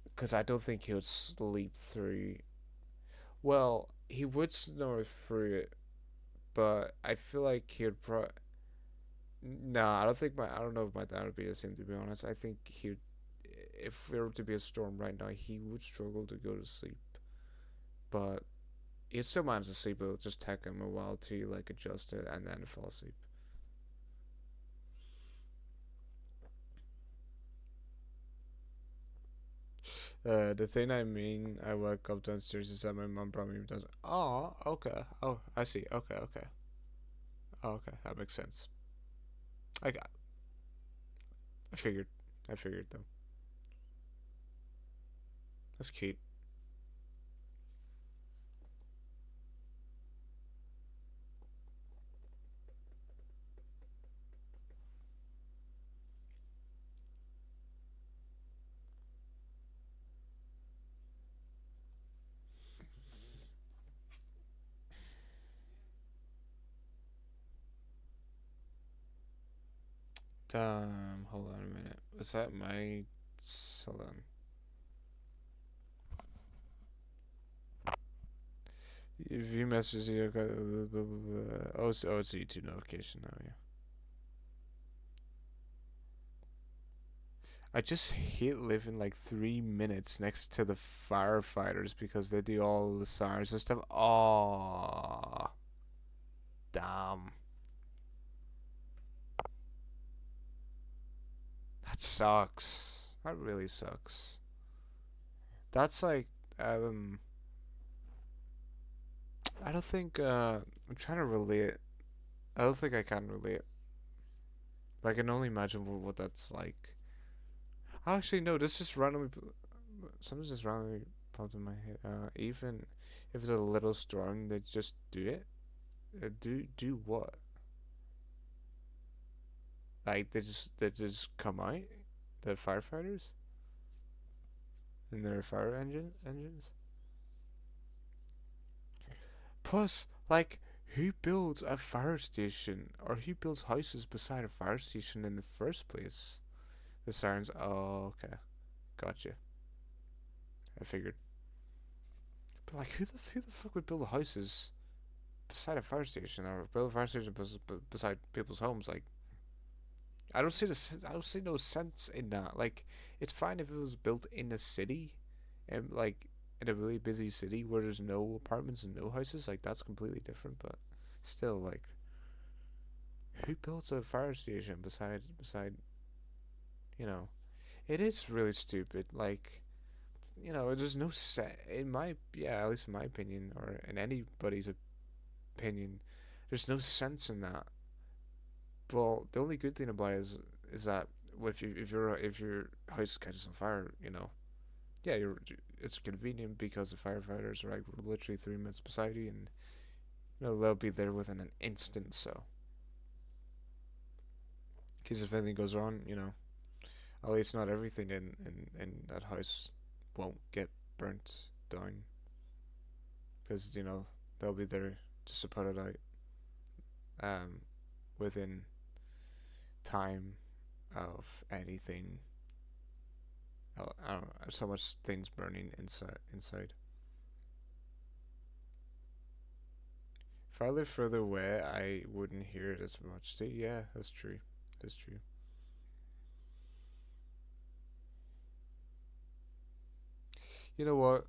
Because I don't think he would sleep through. Well, he would snore through it, but I feel like he would pro. Nah, I don't know if my dad would be the same. To be honest, I think he would. If there were to be a storm right now, he would struggle to go to sleep. But he'd still manage to sleep. It'll just take him a while to like adjust it and then fall asleep. The thing I mean, I woke up downstairs is that my mom brought me down. Oh, okay. Oh, I see. Okay, okay. Oh, okay, that makes sense. I got. I figured. I figured though. That's cute. Hold on a minute. Was that my? Hold on. If you message you, oh, it's a YouTube notification now. Yeah. I just hate living like 3 minutes next to the firefighters because they do all the sirens and stuff. Oh, damn. That sucks. That really sucks. That's like, um, I don't think, I'm trying to relate. I don't think I can relate. But I can only imagine what that's like. Actually, no, this just randomly, something just randomly popped in my head. Even if it's a little storm, they just do it. Do what? Like they just come out, the firefighters and their fire engines. Plus, like, who builds a fire station or who builds houses beside a fire station in the first place? The sirens. Oh, okay, gotcha. I figured. But like, who the fuck would build houses beside a fire station or build a fire station beside people's homes? Like, I don't see no sense in that. Like, it's fine if it was built in a city, and like in a really busy city where there's no apartments and no houses. Like, that's completely different. But still, like, who builds a fire station beside? You know, it is really stupid. Like, there's no set in my yeah, at least in my opinion, or in anybody's opinion, there's no sense in that. Well, the only good thing about it is that if your house catches on fire, yeah, it's convenient because the firefighters are like literally 3 minutes beside you, and they'll be there within an instant. So, in case if anything goes wrong, at least not everything in that house won't get burnt down, because they'll be there just to put it out within time of anything. I don't know, so much things burning inside. If I lived further away, I wouldn't hear it as much. So yeah, that's true. That's true. You know what?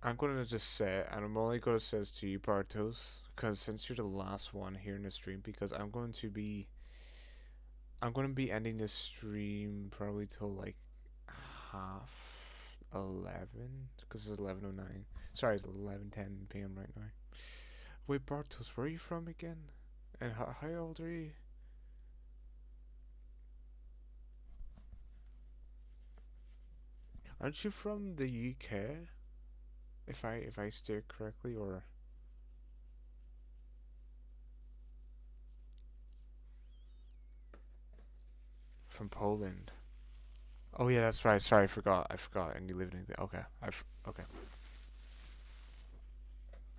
I'm gonna just say it, and I'm only gonna say this to you, Bartos, because since you're the last one here in the stream, because I'm gonna be ending this stream probably till like half 11, because it's 11:09. Sorry, it's 11:10 p.m. right now. Wait, Bartos, where are you from again? And how old are you? Aren't you from the UK? If I steer correctly, or from Poland? Oh yeah, that's right. Sorry, I forgot. I forgot. And you live in England. Okay, okay.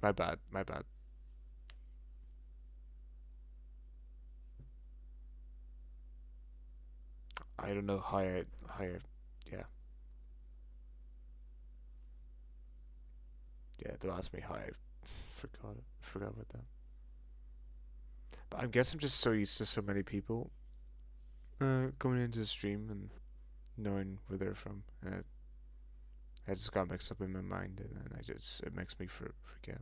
My bad. My bad. I don't know how I yeah, yeah. Don't ask me how I forgot about that. But I guess I'm just so used to so many people coming into the stream and knowing where they're from, and I just got mixed up in my mind, and then it makes me forget.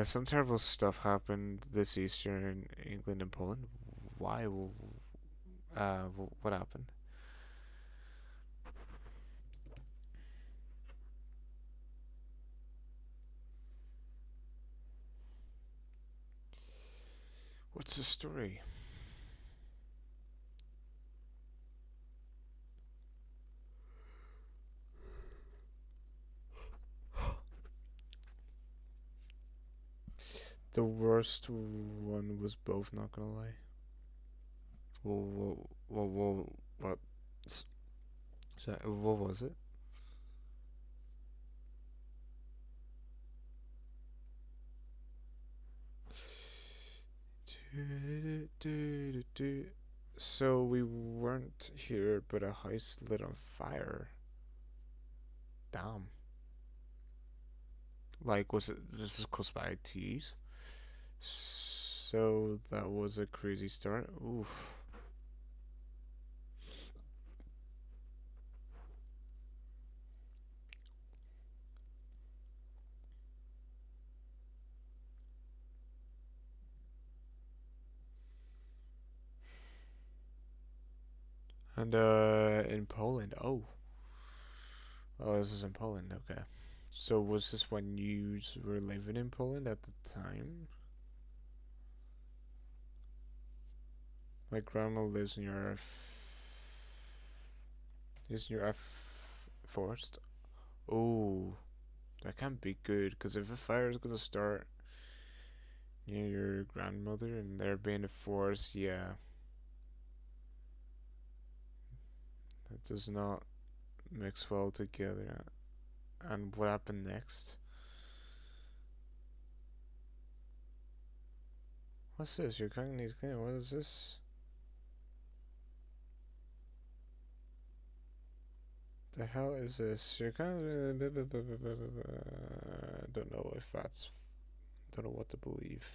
Some terrible stuff happened this Easter in England and Poland. Why? What happened? what's the story? The worst one was both, not gonna lie. What? What was it? So we weren't here, but a house lit on fire. Damn. Like, was it? This was close by T's. So that was a crazy start. Oof. And in Poland. Oh, this is in Poland. Okay. So was this when you were living in Poland at the time? My grandma lives in your forest. Oh, that can't be good. Because if a fire is gonna start near your grandmother and there being a forest, yeah, that does not mix well together. And what happened next? What's this? Your cooking needs cleaning. What is this? The hell is this? Your cooking. Don't know if that's. Don't know what to believe.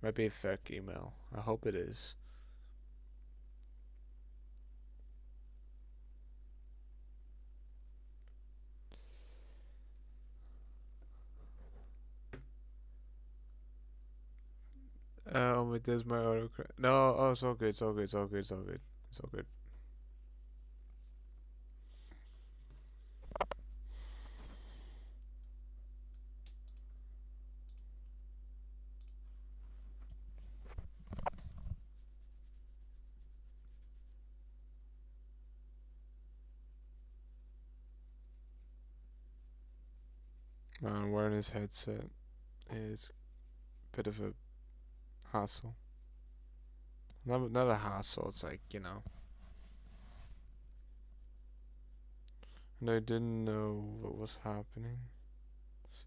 Might be a fake email. I hope it is. It does my autocorrect. No, oh, it's all good. It's all good. It's all good. It's all good. It's all good. Man, wearing his headset is a bit of a hassle. Not a hassle. It's like, you know. And I didn't know what was happening.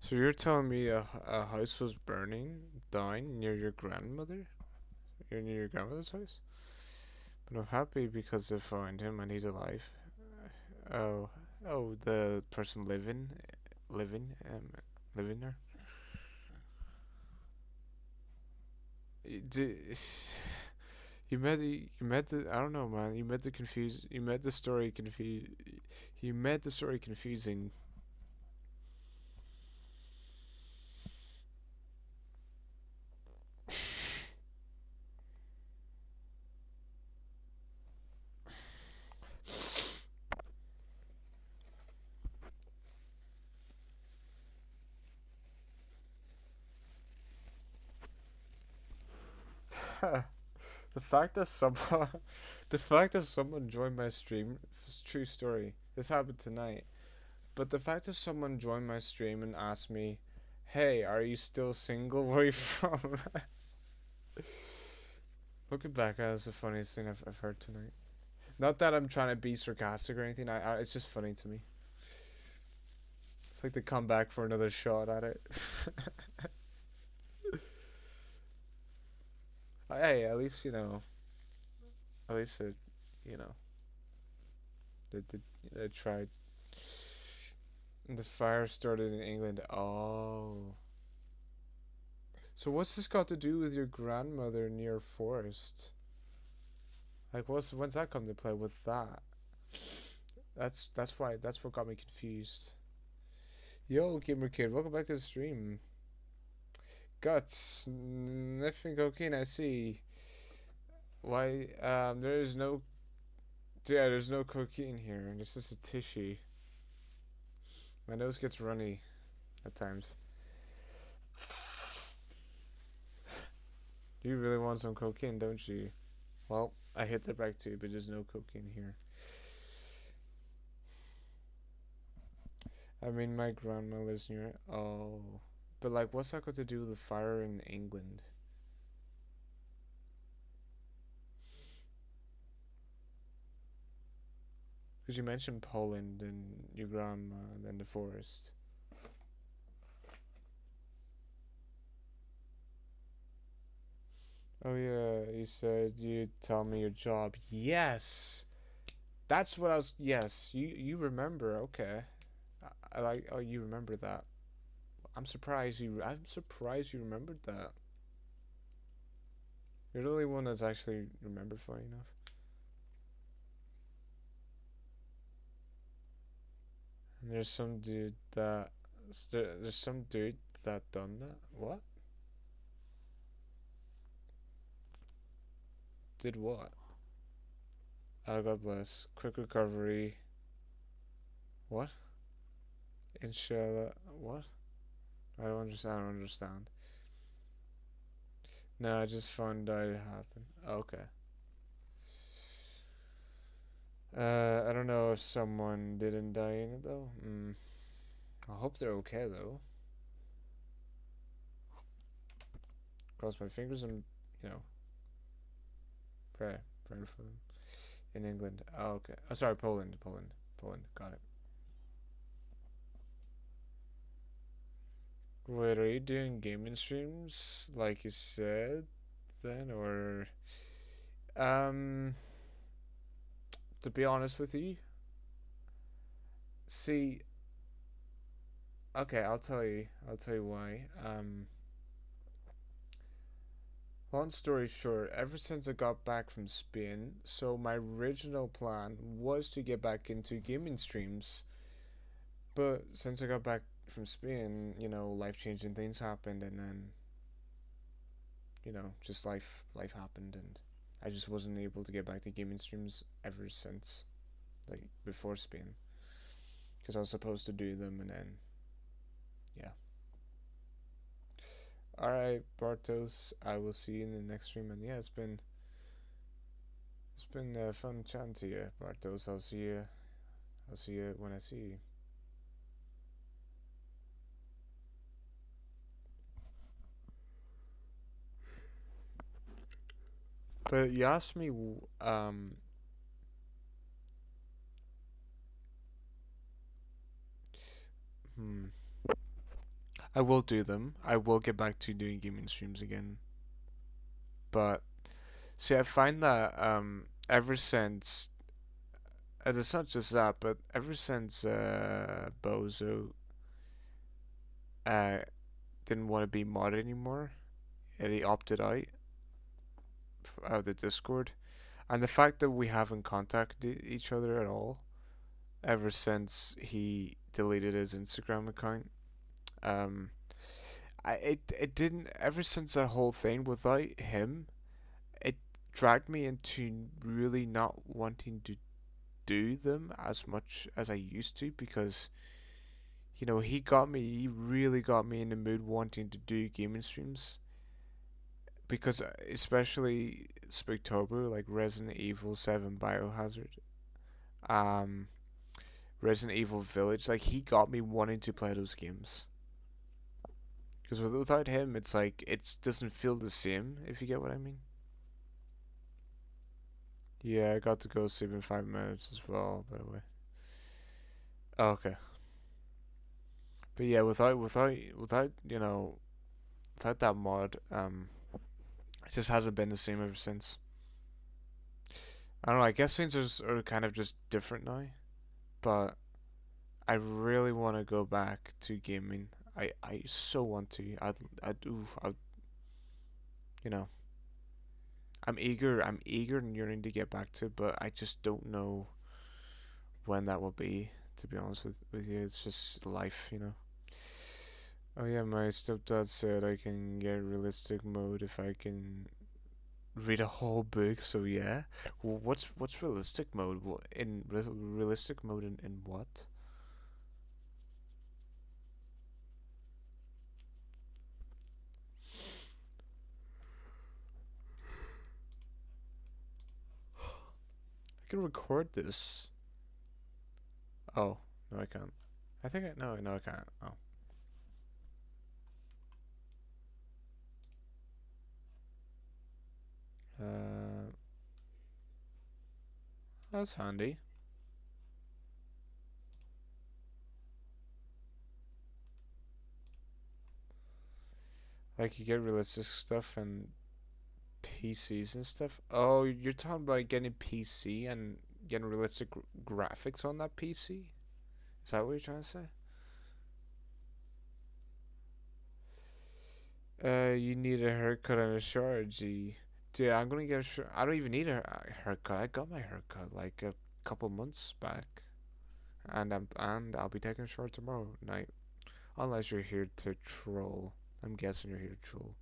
So you're telling me a house was burning down near your grandmother? You're near your grandmother's house? But I'm happy because they found him and he's alive. Oh, oh, the person living, living there. You made the I don't know, man. You made the story confuse. You made the story confusing. The fact that someone, the fact that someone joined my stream, true story. This happened tonight. But the fact that someone joined my stream and asked me, "Hey, are you still single? Where are you from?" Looking back, that's the funniest thing I've heard tonight. Not that I'm trying to be sarcastic or anything. It's just funny to me. It's like they come back for another shot at it. Hey, at least you know. At least it, you know, they tried. The fire started in England. Oh. So what's this got to do with your grandmother near forest? Like, when's that come to play with that? That's what got me confused. Yo, gamer kid, welcome back to the stream. Guts, sniffing cocaine. I see. Why? There's no. Yeah, there's no cocaine here. This is a tissue. My nose gets runny at times. You really want some cocaine, don't you? Well, I hit the back too, but there's no cocaine here. I mean, my grandma lives near. Oh, but like, what's that got to do with the fire in England? Because you mentioned Poland and your grandma and then the forest. Oh yeah, you said you'd tell me your job. Yes, that's what I was. Yes, you remember? Okay, I like. Oh, you remember that. I'm surprised you. I'm surprised you remembered that. You're the only one that's actually remembered. Funny enough. And there's some dude that done that. What? Did what? Oh, God bless. Quick recovery. What? Inshallah. What? I don't understand. I don't understand. No, I just found out it happened. Okay. I don't know if someone didn't die in it though. I hope they're okay though. Cross my fingers and you know pray, pray for them in England. Oh, okay. Oh, sorry, Poland, Poland, Poland. Got it. Wait, are you doing gaming streams like you said then, or um? To be honest with you, see, okay, I'll tell you. I'll tell you why. Long story short, ever since I got back from Spain, so my original plan was to get back into gaming streams, but since I got back from Spain, life changing things happened, and then, just life happened, and I just wasn't able to get back to gaming streams ever since, like before Spain, because I was supposed to do them, and then, yeah. Alright, Bartos, I will see you in the next stream, and yeah, it's been fun chatting to you, Bartos. I'll see you when I see you. But you asked me, hmm, I will do them. I will get back to doing gaming streams again. But see, I find that ever since, and it's not just that, but ever since Bozo uh didn't want to be mod anymore, and he opted out of the Discord, and the fact that we haven't contacted each other at all ever since he deleted his Instagram account. Um, it didn't ever since that whole thing without him. It dragged me into really not wanting to do them as much as I used to because he really got me in the mood wanting to do gaming streams because especially Spooktober, like Resident Evil 7 Biohazard, um, Resident Evil Village, like he got me wanting to play those games. Because without him, it's like it doesn't feel the same. If you get what I mean. Yeah, I got to go sleep in 5 minutes as well. By the way. Oh, okay. But yeah, without that mod, it just hasn't been the same ever since. I don't know. I guess things are kind of just different now. But I really want to go back to gaming. I so want to. I do. You know. I'm eager and yearning to get back to, but I just don't know when that will be. To be honest with you, it's just life. Oh yeah, my stepdad said I can get realistic mode if I can read a whole book. So yeah, well, what's realistic mode? In realistic mode in what? can record this. Oh, no, I can't. I think I no, no, I can't. Oh, uh, that's handy. Like you get realistic stuff and PCs and stuff. Oh, you're talking about getting PC and getting realistic graphics on that PC? Is that what you're trying to say? You need a haircut and a shower, gee. Dude, I'm gonna get a I don't even need a haircut. I got my haircut like a couple months back, and I'll be taking a shower tomorrow night. Unless you're here to troll. I'm guessing you're here to troll.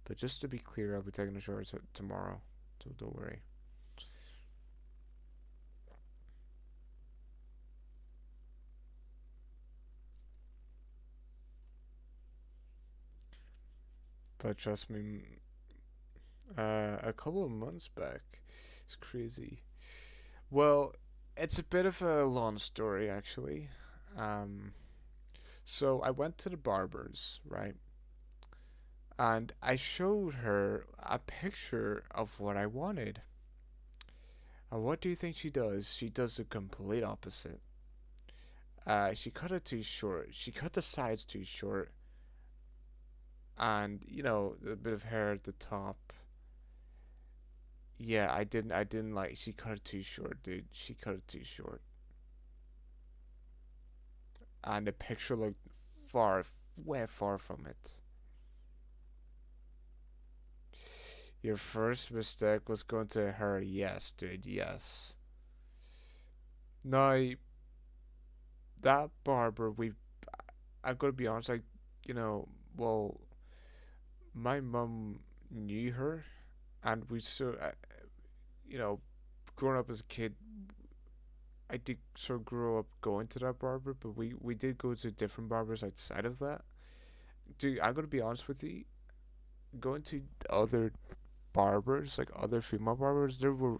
But just to be clear, I'll be taking a shower tomorrow, so don't worry. But trust me, a couple of months back, it's crazy. Well, it's a bit of a long story actually. Um, so I went to the barber's, right? And I showed her a picture of what I wanted. And what do you think she does? She does the complete opposite. She cut it too short. She cut the sides too short, and a bit of hair at the top. Yeah, I didn't like. She cut it too short, dude. She cut it too short, and the picture looked far, way far from it. Your first mistake was going to her. Yes, dude. Yes. Now that barber, I gotta be honest. Like, you know, well, my mom knew her, and we so you know, growing up as a kid, I did sort of grow up going to that barber, but we did go to different barbers outside of that. Dude, I'm gonna be honest with you. Going to other barbers, like other female barbers, there were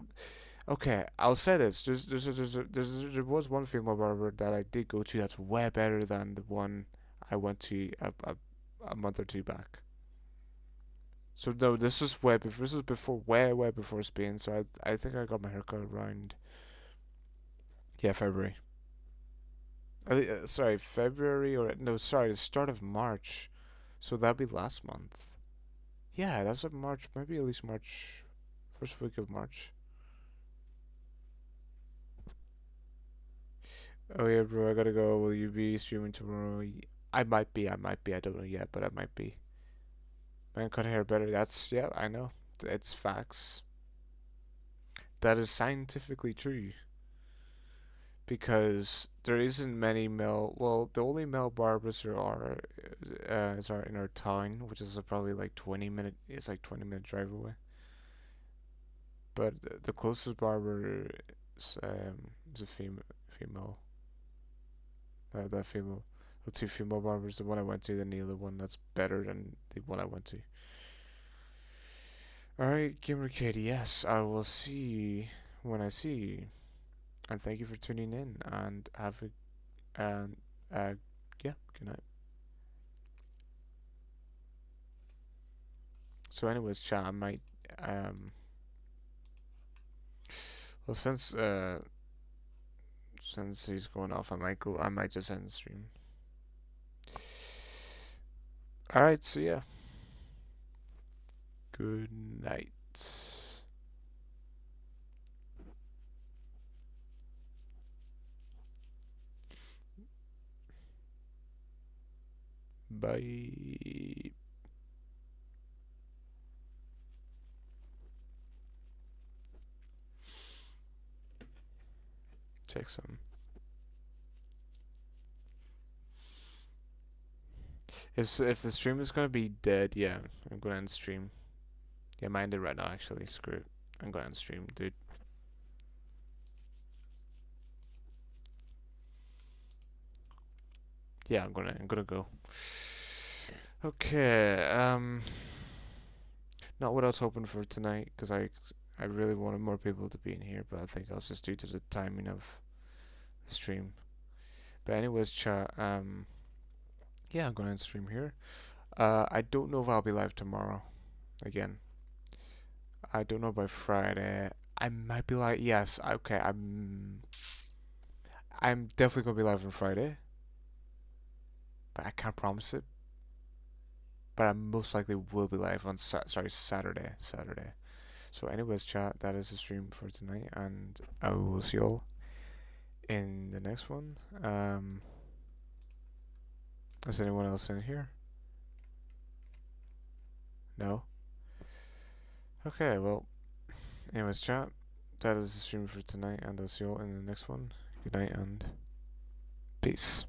okay. I'll say this: there was one female barber that I did go to that's way better than the one I went to a month or two back. So no, this was before way before Spain. So I think I got my haircut around yeah February. Sorry, February or no, sorry, the start of March. So that'd be last month. Yeah, that's of March, maybe at least March, first week of March. Oh yeah, bro, I gotta go. Will you be streaming tomorrow? I might be. I don't know yet, but I might be. Man, cut hair better. That's yeah, I know. It's facts. That is scientifically true because there isn't many male. Well, the only male barbers there are is our in our town, which is probably like 20 minute. It's like 20-minute drive away. But the closest barber is a female. That female, the two female barbers, the one I went to, then the other one that's better than the one I went to. All right, Gamer Kid. Yes, I will see you when I see you, and thank you for tuning in. And have a and yeah, good night. So, anyways, chat. I might well since he's going off, I might go. I might just end the stream. All right. So yeah. Good night. Bye. Check some. If the stream is gonna be dead, yeah, I'm gonna end stream. Yeah, mind it right now. Actually, screw it. I'm gonna end stream, dude. Yeah, I'm gonna go. Okay. Not what I was hoping for tonight, cause I I really wanted more people to be in here, but I think that's just due to the timing of the stream. But anyways, chat. Yeah, I'm gonna end stream here. I don't know if I'll be live tomorrow. Again, I don't know by Friday. I might be like yes. Okay, I'm definitely gonna be live on Friday, but I can't promise it. But I most likely will be live on Saturday. Saturday. So, anyways, chat. That is the stream for tonight, and I will see you all in the next one. Is anyone else in here? No. Okay. Well, anyways, chat. That is the stream for tonight, and I'll see you all in the next one. Good night and peace.